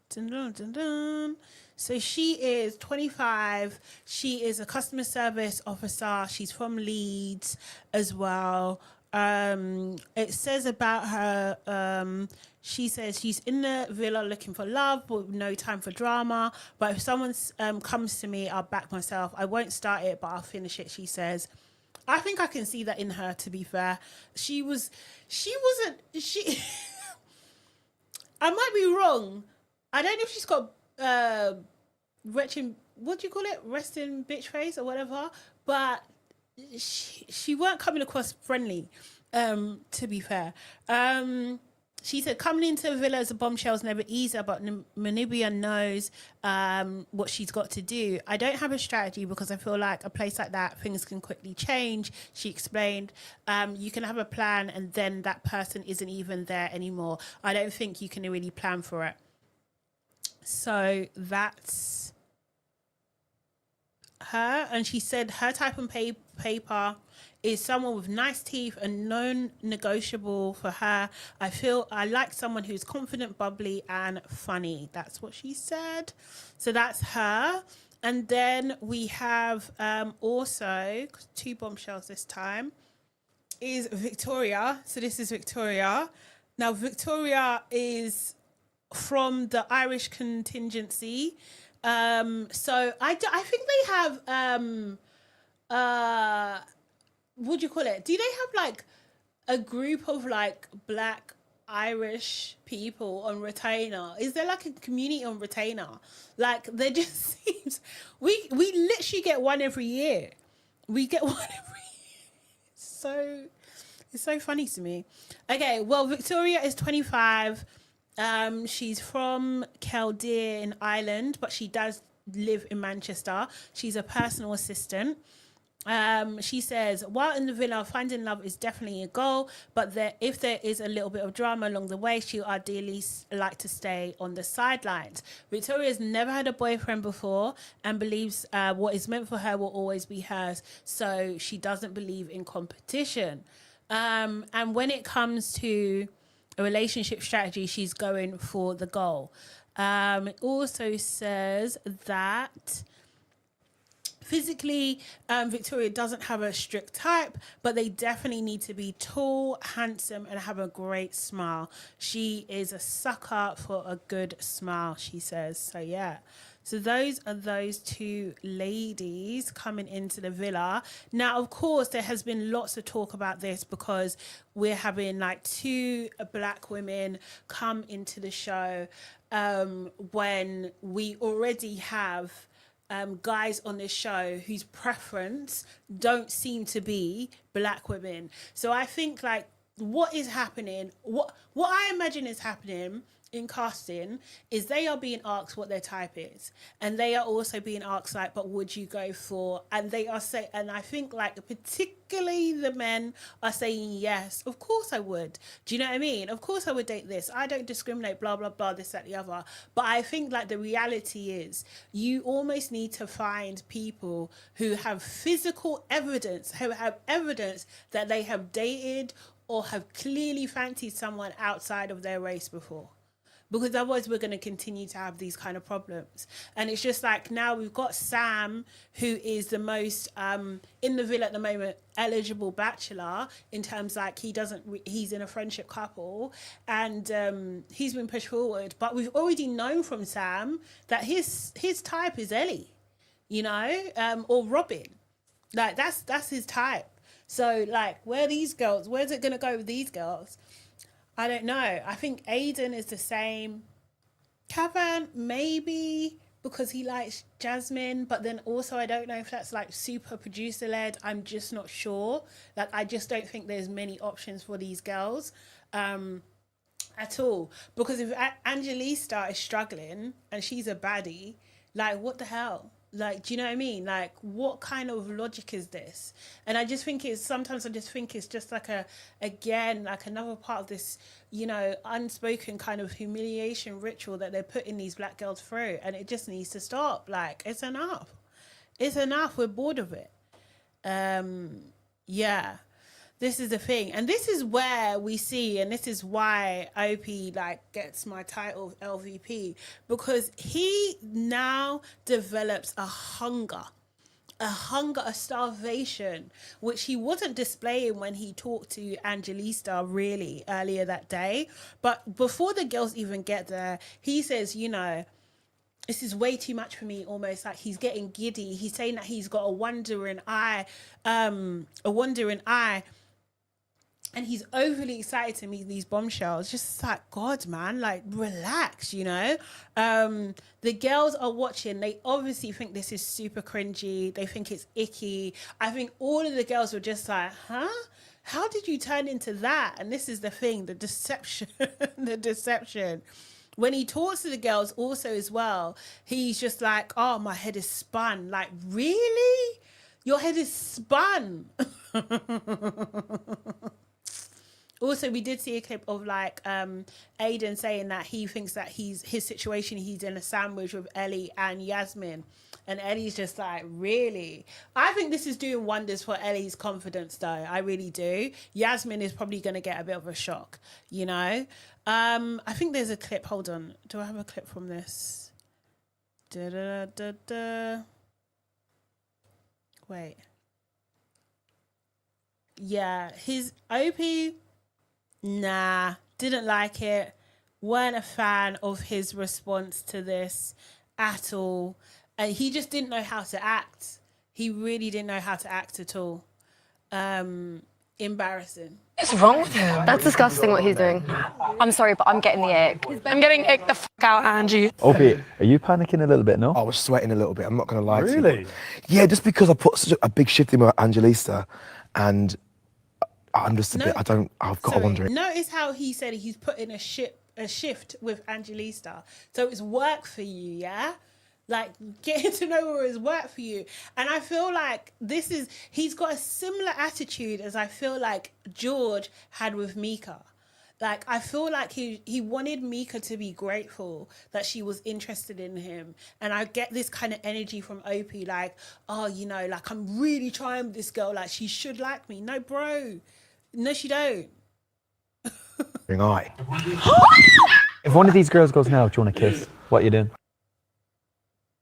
Dun, dun, dun, dun. So she is 25. She is a customer service officer. She's from Leeds as well. It says about her, she says she's in the villa looking for love, but no time for drama. But if someone comes to me, I'll back myself. I won't start it, but I'll finish it, she says. I think I can see that in her, to be fair. She I might be wrong. I don't know if she's got what do you call it? Resting bitch face or whatever. But she weren't coming across friendly, to be fair. She said coming into a villa as a Bombshells never easier, but Manibia knows what she's got to do. I don't have a strategy because I feel like a place like that, things can quickly change. She explained, you can have a plan and then that person isn't even there anymore. I don't think you can really plan for it. So that's her. And she said her type of paper is someone with nice teeth and non-negotiable for her. I feel I like someone who's confident, bubbly, and funny. That's what she said. So that's her. And then we have also two Bombshells this time. Is Victoria. So this is Victoria. Now Victoria is from the Irish contingency. So I think they have what do you call it? Do they have like a group of like black Irish people on retainer? Is there like a community on retainer? Like there just seems we literally get one every year. We get one every year. It's so funny to me. Okay, well Victoria is 25. She's from Kildare in Ireland, but she does live in Manchester. She's a personal assistant. She says, while in the villa, finding love is definitely a goal, but if there is a little bit of drama along the way, she ideally like to stay on the sidelines. Victoria's never had a boyfriend before and believes what is meant for her will always be hers, so she doesn't believe in competition. And when it comes to a relationship strategy, she's going for the goal. It also says that physically, Victoria doesn't have a strict type, but they definitely need to be tall, handsome, and have a great smile. She is a sucker for a good smile, she says. So yeah. So those are those two ladies coming into the villa. Now, of course, there has been lots of talk about this because we're having like two black women come into the show when we already have guys on this show whose preference don't seem to be black women. So I think like what is happening, what I imagine is happening in casting is they are being asked what their type is, and they are also being asked like, but would you go for, and they are saying, and I think like particularly the men are saying yes, of course I would. Do you know what I mean? Of course I would date this. I don't discriminate, blah blah blah, this that the other. But I think like the reality is you almost need to find people who have physical evidence, who have evidence that they have dated or have clearly fancied someone outside of their race before. because otherwise we're going to continue to have these kind of problems. And it's just like now we've got Sam, who is the most in the villa at the moment eligible bachelor in terms like he's in a friendship couple, and he's been pushed forward. But we've already known from Sam that his type is Ellie, you know, or Robyn. Like that's his type. So like, where's it gonna go with these girls? I don't know. I think Aidan is the same. Cavan, maybe, because he likes Yasmine, but then also I don't know if that's like super producer led. I'm just not sure. Like, I just don't think there's many options for these girls at all. Because if Angelista is struggling and she's a baddie, like, what the hell? Like, do you know what I mean? Like, what kind of logic is this? And I just think sometimes I just think it's just like like another part of this, you know, unspoken kind of humiliation ritual that they're putting these black girls through. And it just needs to stop. Like, it's enough. It's enough. We're bored of it. Yeah. This is the thing. And this is where we see, and this is why OPE like gets my title of LVP, because he now develops a hunger, a starvation, which he wasn't displaying when he talked to Angelista really earlier that day. But before the girls even get there, he says, you know, this is way too much for me, almost like he's getting giddy. He's saying that he's got a wandering eye. And he's overly excited to meet these bombshells. Just like, God, man, like, relax, you know? The girls are watching. They obviously think this is super cringy. They think it's icky. I think all of the girls were just like, huh? How did you turn into that? And this is the thing, the deception, the deception. When he talks to the girls also as well, he's just like, oh, my head is spun. Like, really? Your head is spun. Also, we did see a clip of like Aidan saying that he thinks that his situation, he's in a sandwich with Ellie and Yasmine. And Ellie's just like, really? I think this is doing wonders for Ellie's confidence, though. I really do. Yasmine is probably going to get a bit of a shock, you know? I think there's a clip. Hold on. Do I have a clip from this? Wait. Yeah, his OP... Nah, didn't like it. Weren't a fan of his response to this at all. And he just didn't know how to act. He really didn't know how to act at all. Embarrassing. What's wrong with him? That's disgusting what he's doing. I'm sorry, but I'm getting the ick. I'm getting ick the fuck out, Angie. OPE, are you panicking a little bit, no? I was sweating a little bit, I'm not going to lie to you. Really? Yeah, just because I put such a big shift in with Angelista, and I'm just a bit, I've got to wonder. Notice how he said he's put in a shift with Angelista. So it's work for you, yeah? Like, getting to know her is work for you. And I feel like he's got a similar attitude as I feel like George had with Mica. Like, I feel like he wanted Mica to be grateful that she was interested in him. And I get this kind of energy from OPE, like, oh, you know, like, I'm really trying with this girl. Like, she should like me. No, bro. No, she don't. If one of these girls goes now, do you want to kiss? What are you doing?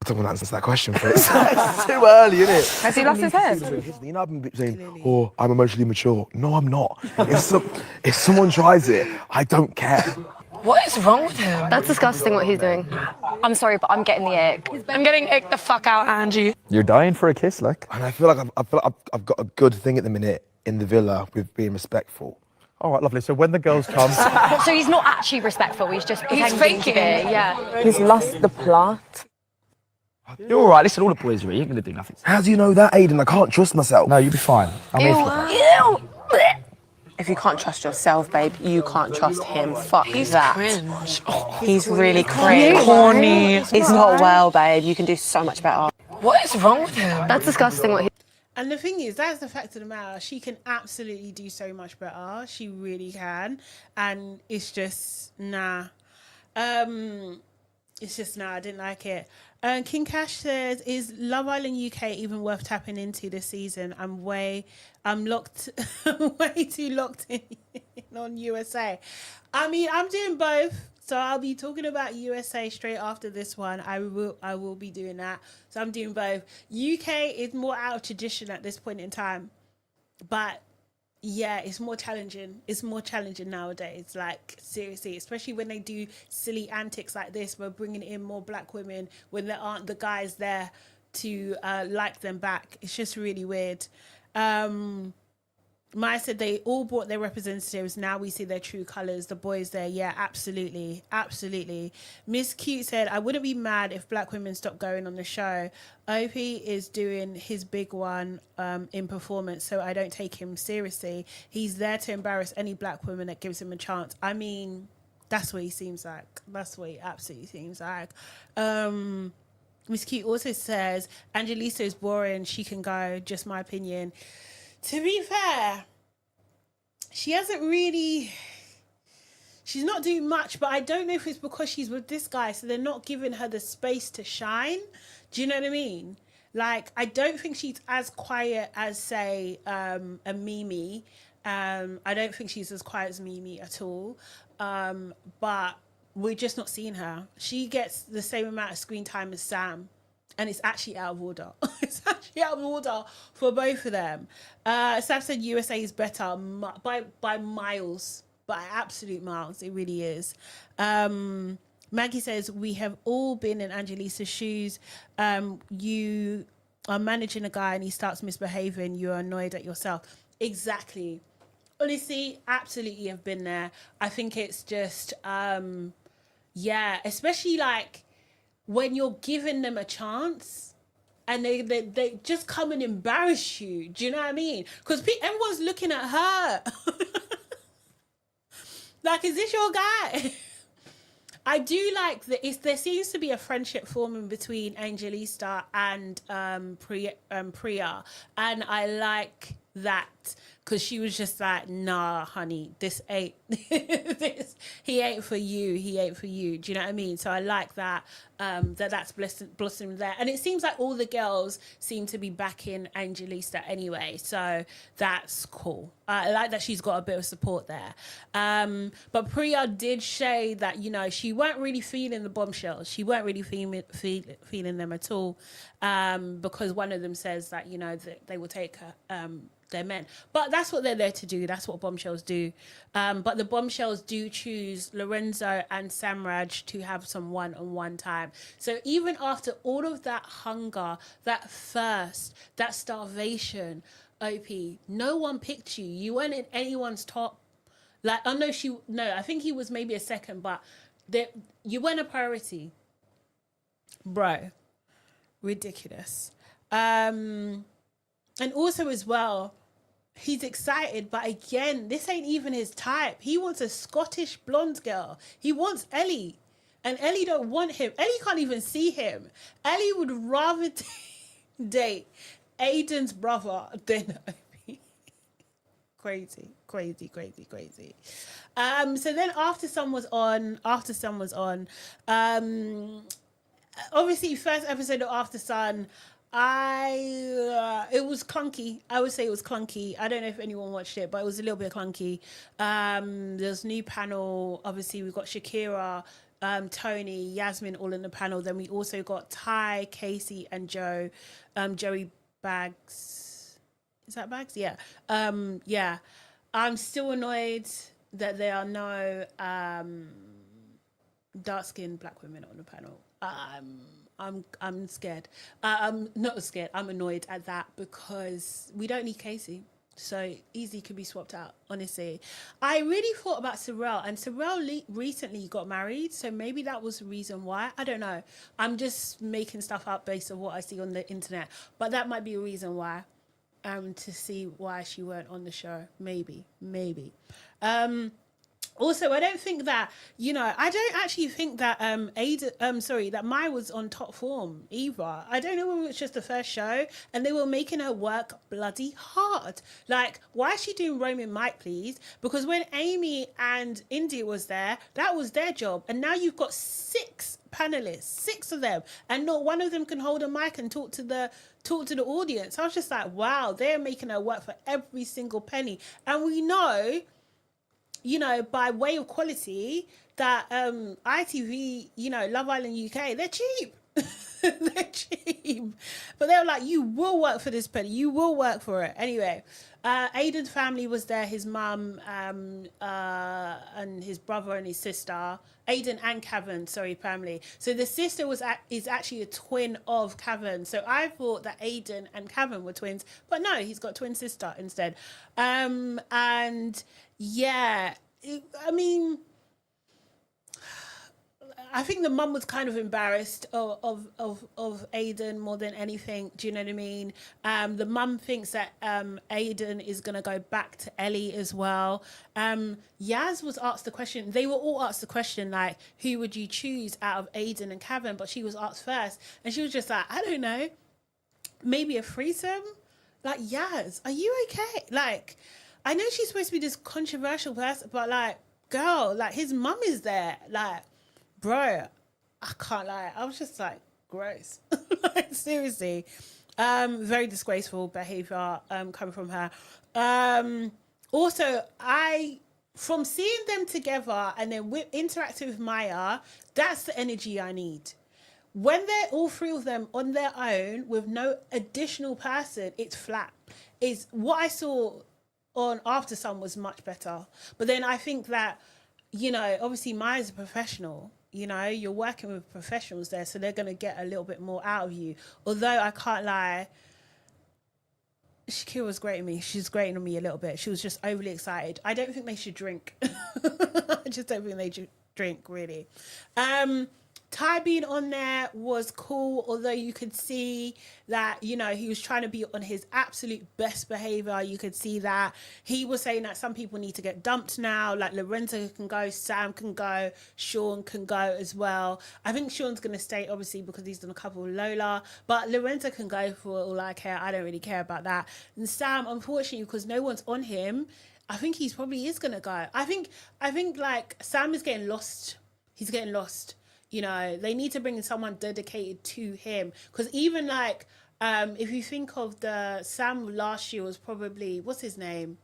I don't want to answer that question first. It's too early, isn't it? Has he lost his head? You know, I've been saying, oh, I'm emotionally mature. No, I'm not. If someone tries it, I don't care. What is wrong with him? That's disgusting what he's doing. I'm sorry, but I'm getting the ick. I'm getting ick the fuck out, Angie. You're dying for a kiss, like. And I feel like I've got a good thing at the minute in the villa with being respectful. All right, lovely. So when the girls come... So he's not actually respectful, he's just pretending to be, yeah. He's lost the plot. You're all right. Listen, all the boys are here. You ain't going to do nothing. How do you know that, Aidan? I can't trust myself. No, you'll be fine. I'm here for that. If you can't trust yourself, babe, you can't trust him. Fuck He's that. cringe. He's really cringe. Corny. It's not well, babe. You can do so much better. What is wrong with him? That's disgusting what he... And the thing is, that's the fact of the matter. She can absolutely do so much better. She really can. And it's just, nah. It's just, nah, I didn't like it. King Cash says, is Love Island UK even worth tapping into this season? I'm way too locked in on USA. I mean, I'm doing both. So I'll be talking about USA straight after this one. I will be doing that. So I'm doing both. UK is more out of tradition at this point in time, but yeah, it's more challenging. It's more challenging nowadays. Like, seriously, especially when they do silly antics like this. We're bringing in more black women when there aren't the guys there to like them back. It's just really weird. Maya said they all brought their representatives. Now we see their true colours. The boys there, yeah, absolutely, absolutely. Miss Cute said, I wouldn't be mad if black women stopped going on the show. OPE is doing his big one in performance, so I don't take him seriously. He's there to embarrass any black woman that gives him a chance. I mean, that's what he seems like. That's what he absolutely seems like. Miss Cute also says, Angelisa is boring. She can go. Just my opinion. To be fair, she hasn't really... She's not doing much, but I don't know if it's because she's with this guy, so they're not giving her the space to shine. Do you know what I mean? Like, I don't think she's as quiet as, say, a Mimi. I don't think she's as quiet as Mimi at all. But we're just not seeing her. She gets the same amount of screen time as Sam. And it's actually out of order. It's actually out of order for both of them. Sam said USA is better by miles, by absolute miles. It really is. Maggie says, we have all been in Angelisa's shoes. You are managing a guy and he starts misbehaving. You are annoyed at yourself. Exactly. Honestly, absolutely have been there. I think it's just, yeah, especially like, when you're giving them a chance and they just come and embarrass you. Do you know what I mean? Because everyone's looking at her. Like, is this your guy? I do like that. There seems to be a friendship forming between Angelista and Priya, and I like that because she was just like, nah, honey, this ain't this. He ain't for you. He ain't for you. Do you know what I mean? So I like that. That's blossomed there, and it seems like all the girls seem to be backing Angelista anyway. So that's cool. I like that she's got a bit of support there. But Priya did say that, you know, she weren't really feeling the Bombshells. She weren't really feeling them at all, because one of them says that, you know, that they will take her, their men. But that's what they're there to do. That's what Bombshells do. But the Bombshells do choose Lorenzo and Samraj to have some one-on-one time. So even after all of that hunger, that thirst, that starvation, OP, no one picked you. You weren't in anyone's top. Like, oh no, I think he was maybe a second, but you weren't a priority. Bro, ridiculous. And also as well, he's excited, but again, this ain't even his type. He wants a Scottish blonde girl. He wants Ellie. And Ellie don't want him. Ellie can't even see him. Ellie would rather date Aidan's brother than crazy. So then After Sun was on, obviously first episode of After Sun, it was clunky. I would say it was clunky. I don't know if anyone watched it, but it was a little bit clunky. There's new panel. Obviously, we've got Shakira, Tony, Yasmine all in the panel. Then we also got Ty, Casey, and Joe. Joey Bags. Is that Bags? Yeah. Yeah. I'm still annoyed that there are no dark-skinned black women on the panel. I'm scared. I'm not scared. I'm annoyed at that because we don't need Casey. So easy could be swapped out, honestly. I really thought about Sorrel, and Sorrel recently got married, so maybe that was the reason why. I don't know. I'm just making stuff up based on what I see on the internet, but that might be a reason why. To see why she weren't on the show. Maybe. Also, I don't think that, you know, I don't actually think that that Maya was on top form either. I don't know whether it was just the first show and they were making her work bloody hard. Like, why is she doing Roman Mike, please? Because when Amy and India was there, that was their job. And now you've got 6 panelists, 6 of them, and not one of them can hold a mic and talk to the audience. I was just like, wow, they're making her work for every single penny. And we know, you know, by way of quality, that ITV, Love Island UK, they're cheap. They're cheap. But they were like, you will work for this penny. You will work for it. Anyway, Aidan's family was there, his mum and his brother and his sister. Aidan and Cavan, family. So the sister is actually a twin of Cavan. So I thought that Aidan and Cavan were twins, but no, he's got a twin sister instead. And yeah, I think the mum was kind of embarrassed of Aidan more than anything. Do you know what I mean? The mum thinks that Aidan is going to go back to Ellie as well. Yaz was asked the question. They were all asked the question, like, who would you choose out of Aidan and Cavan? But she was asked first. And she was just like, I don't know. Maybe a threesome? Like, Yaz, are you okay? Like, I know she's supposed to be this controversial person, but, like, girl, like, his mum is there. Like, bro, I can't lie. I was just like, gross. Like, seriously. Very disgraceful behaviour coming from her. Also, from seeing them together and then interacting with Maya, that's the energy I need. When they're all three of them on their own with no additional person, it's flat. It's what I saw on After Sun was much better. But then I think that, obviously Maya's a professional. You're working with professionals there, so they're going to get a little bit more out of you. Although I can't lie, Shakira was grating me. She's grating on me a little bit. She was just overly excited. I don't think they should drink. I just don't think they should drink, really. Ty being on there was cool, although you could see that, he was trying to be on his absolute best behavior. You could see that he was saying that some people need to get dumped now, like Lorenzo can go, Sam can go, Sean can go as well. I think Sean's going to stay, obviously, because he's done a couple with Lola, but Lorenzo can go for all I care. I don't really care about that. And Sam, unfortunately, because no one's on him, I think he's probably is going to go. I think like Sam is getting lost. He's getting lost. They need to bring someone dedicated to him. Because even like, if you think of the Sam last year was probably, what's his name?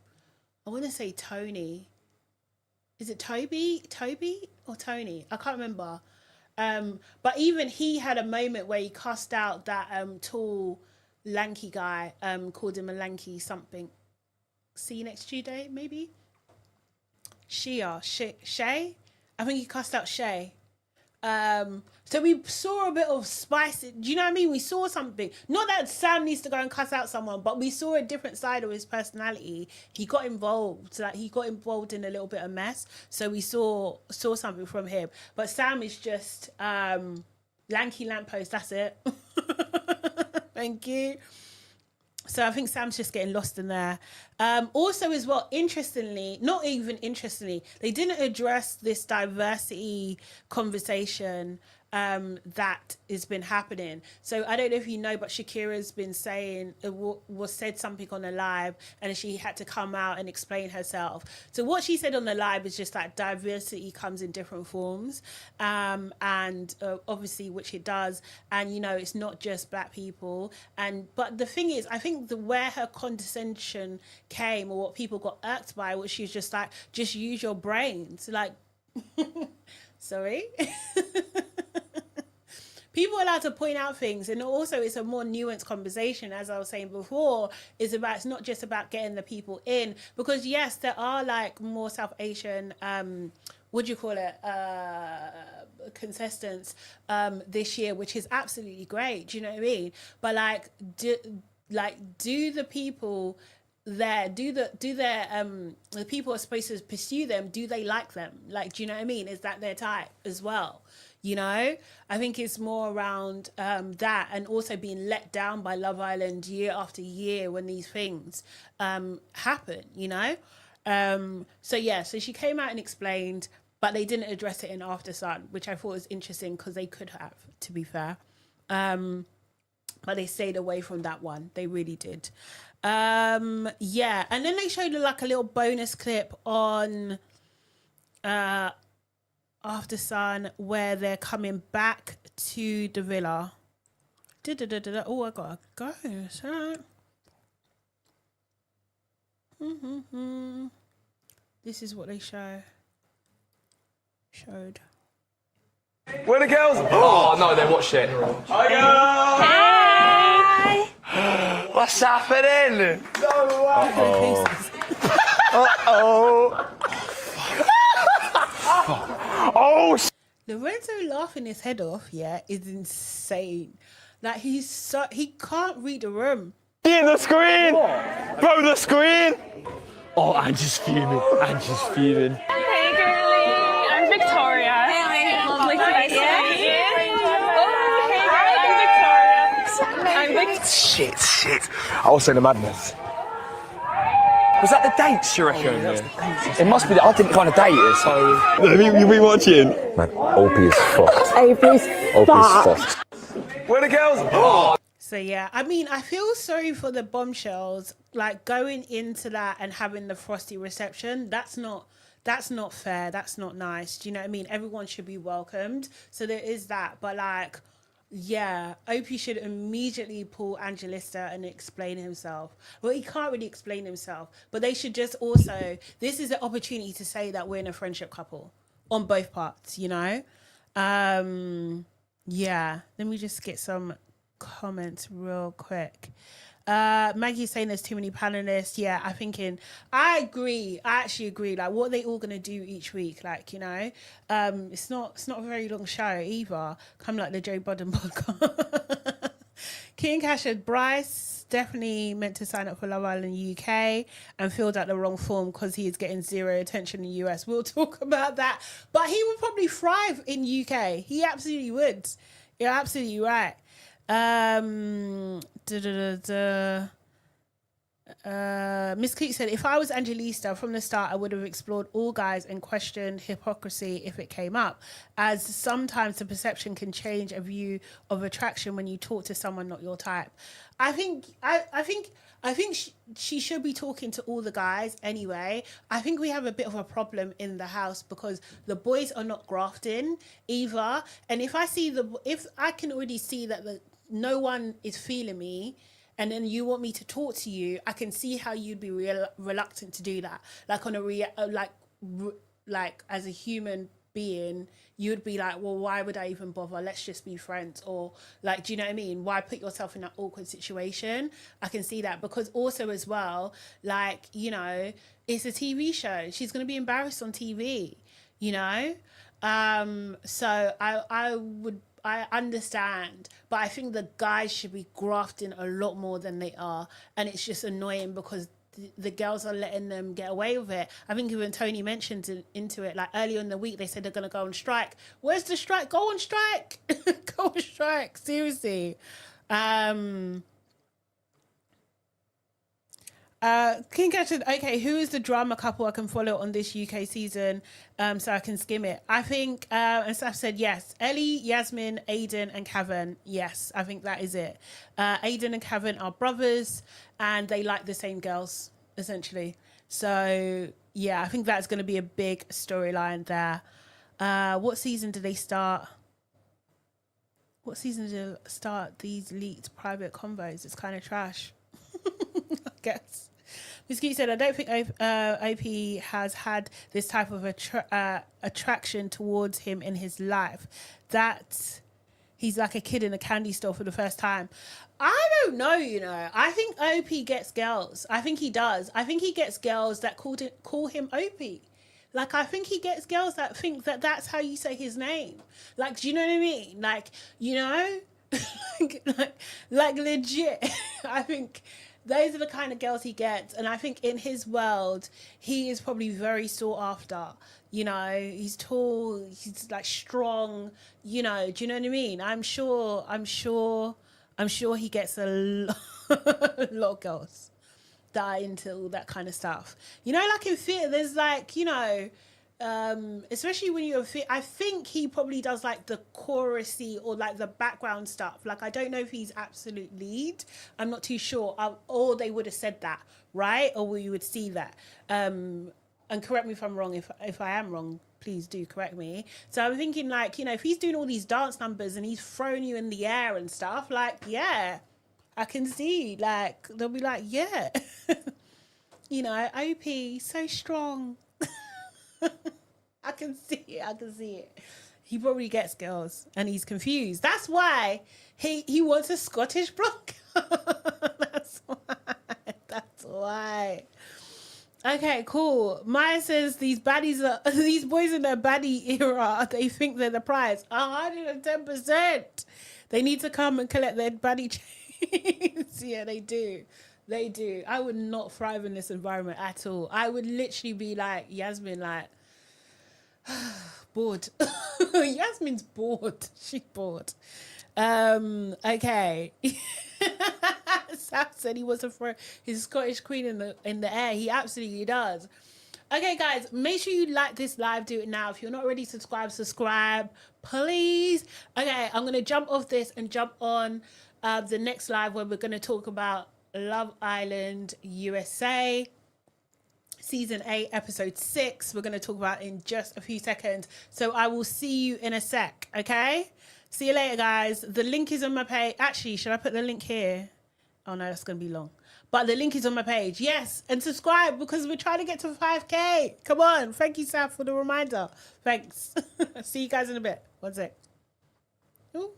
I want to say Tony. Is it Toby or Tony? I can't remember. But even he had a moment where he cussed out that tall, lanky guy, called him a lanky something. See you next Tuesday, maybe? Shay? I think he cussed out Shay. So we saw a bit of spice. Do you know what I mean? We saw something. Not that Sam needs to go and cuss out someone, but we saw a different side of his personality. He got involved. Like, he got involved in a little bit of mess. So we saw something from him. But Sam is just lanky lamppost. That's it. Thank you. So I think Sam's just getting lost in there. Also as well, not even interestingly, they didn't address this diversity conversation that has been happening. So I don't know if you know, but Shakira's been saying, said something on the live, and she had to come out and explain herself. So what she said on the live is just that diversity comes in different forms, and obviously, which it does. And, it's not just black people. But the thing is, I think where her condescension came, or what people got irked by, was she was just like, just use your brains. Like, sorry. People are allowed to point out things, and also it's a more nuanced conversation, as I was saying before. It's not just about getting the people in, because yes, there are like more South Asian contestants this year, which is absolutely great. Do you know what I mean? But do the people there, the people are supposed to pursue them, do they like them? Like, do you know what I mean? Is that their type as well? I think it's more around that, and also being let down by Love Island year after year when these things happen, So she came out and explained, but they didn't address it in After Sun, which I thought was interesting, because they could have, to be fair. But they stayed away from that one. They really did. And then they showed like a little bonus clip on After Sun, where they're coming back to the villa. Oh, I gotta go. Sorry. This is what they show. showed. Where the girls? Oh no, they watched it. Hi. What's happening? Oh. Lorenzo laughing his head off, yeah, is insane. Like he can't read the room. In the screen! Bro, the screen! Oh, Angie's fuming. Angie's fuming. Hey, girly. I'm Victoria. Hey, lovely to meet you. Oh, hey, girl. I'm Victoria. Shit. I was saying the madness. Was that the dates, you reckon? It must be. I didn't kind of date it, so. You be watching? Man, OP is fucked. OP is fucked. Where the girls? So yeah, I mean, I feel sorry for the Bombshells, like going into that and having the frosty reception. That's not fair. That's not nice. Do you know what I mean? Everyone should be welcomed. So there is that. But like, yeah, OP should immediately pull Angelista and explain himself. Well, he can't really explain himself, but they should just also, this is an opportunity to say that we're in a friendship couple on both parts, you know? Yeah, let me just get some comments real quick. Maggie's saying there's too many panelists. Yeah, I agree. I actually agree. Like, what are they all gonna do each week? Like, you know, it's not a very long show either. Come like the Joe Budden podcast. King Cash said Bryce definitely meant to sign up for Love Island UK and filled out the wrong form because he is getting zero attention in the US. We'll talk about that. But he would probably thrive in UK. He absolutely would. You're absolutely right. Miss Cleek said, if I was Angelista from the start, I would have explored all guys and questioned hypocrisy if it came up, as sometimes the perception can change a view of attraction when you talk to someone not your type. I think she should be talking to all the guys anyway. I think we have a bit of a problem in the house because the boys are not grafting either. And if I can already see that no one is feeling me, and then you want me to talk to you, I can see how you'd be reluctant to do that. Like on like as a human being, you'd be like, well, why would I even bother? Let's just be friends. Or like, do you know what I mean? Why put yourself in that awkward situation? I can see that because also as well, like, you know, it's a TV show. She's going to be embarrassed on TV, you know? So I understand, but I think the guys should be grafting a lot more than they are. And it's just annoying because the girls are letting them get away with it. I think even Tony mentioned into it, like earlier in the week, they said they're going to go on strike. Where's the strike? Go on strike. Go on strike. Seriously. King Cat said, okay, who is the drama couple I can follow on this UK season so I can skim it? I think, and Saf said yes, Ellie, Yasmine, Aidan and Kevin. Yes, I think that is it. Aidan and Kevin are brothers and they like the same girls, essentially. So, yeah, I think that's going to be a big storyline there. What season did they start? What season did they start these leaked private convos? It's kind of trash. I guess. Miss Geek said, I don't think OP has had this type of attraction towards him in his life. That he's like a kid in a candy store for the first time. I don't know, you know. I think OP gets girls. I think he does. I think he gets girls that call him OP. Like, I think he gets girls that think that that's how you say his name. Like, do you know what I mean? Like, you know? like legit. I think those are the kind of girls he gets. And I think in his world, he is probably very sought after. You know, he's tall, he's like strong, you know, do you know what I mean? I'm sure he gets a lot of girls that are into all that kind of stuff. You know, like in theatre, there's like, you know, especially when you're I think he probably does like the chorusy or like the background stuff. Like, I don't know if he's absolute lead. I'm not too sure. Or they would have said that, right? Or we would see that. And correct me if I'm wrong. If I am wrong, please do correct me. So I'm thinking, like, you know, if he's doing all these dance numbers and he's throwing you in the air and stuff, like, yeah, I can see, like, they'll be like, yeah. You know, OP, so strong. I can see it. He probably gets girls and he's confused. That's why he wants a Scottish bloke. That's why. Okay, cool. Maya says these boys in their baddie era, they think they're the prize. 110%. They need to come and collect their baddie chains. Yeah, they do. They do. I would not thrive in this environment at all. I would literally be like Yasmine, like, bored. Yasmine's bored. She's bored. Okay. Sam said he wants to throw his Scottish queen in the air. He absolutely does. Okay, guys, make sure you like this live. Do it now. If you're not already subscribed, subscribe, please. Okay, I'm going to jump off this and jump on the next live where we're going to talk about Love Island USA. Season 8, episode 6. We're going to talk about in just a few seconds. So I will see you in a sec, okay? See you later, guys. The link is on my page. Actually, should I put the link here? Oh, no, that's going to be long. But the link is on my page. Yes, and subscribe because we're trying to get to 5K. Come on. Thank you, Saf, for the reminder. Thanks. See you guys in a bit. One sec. Ooh.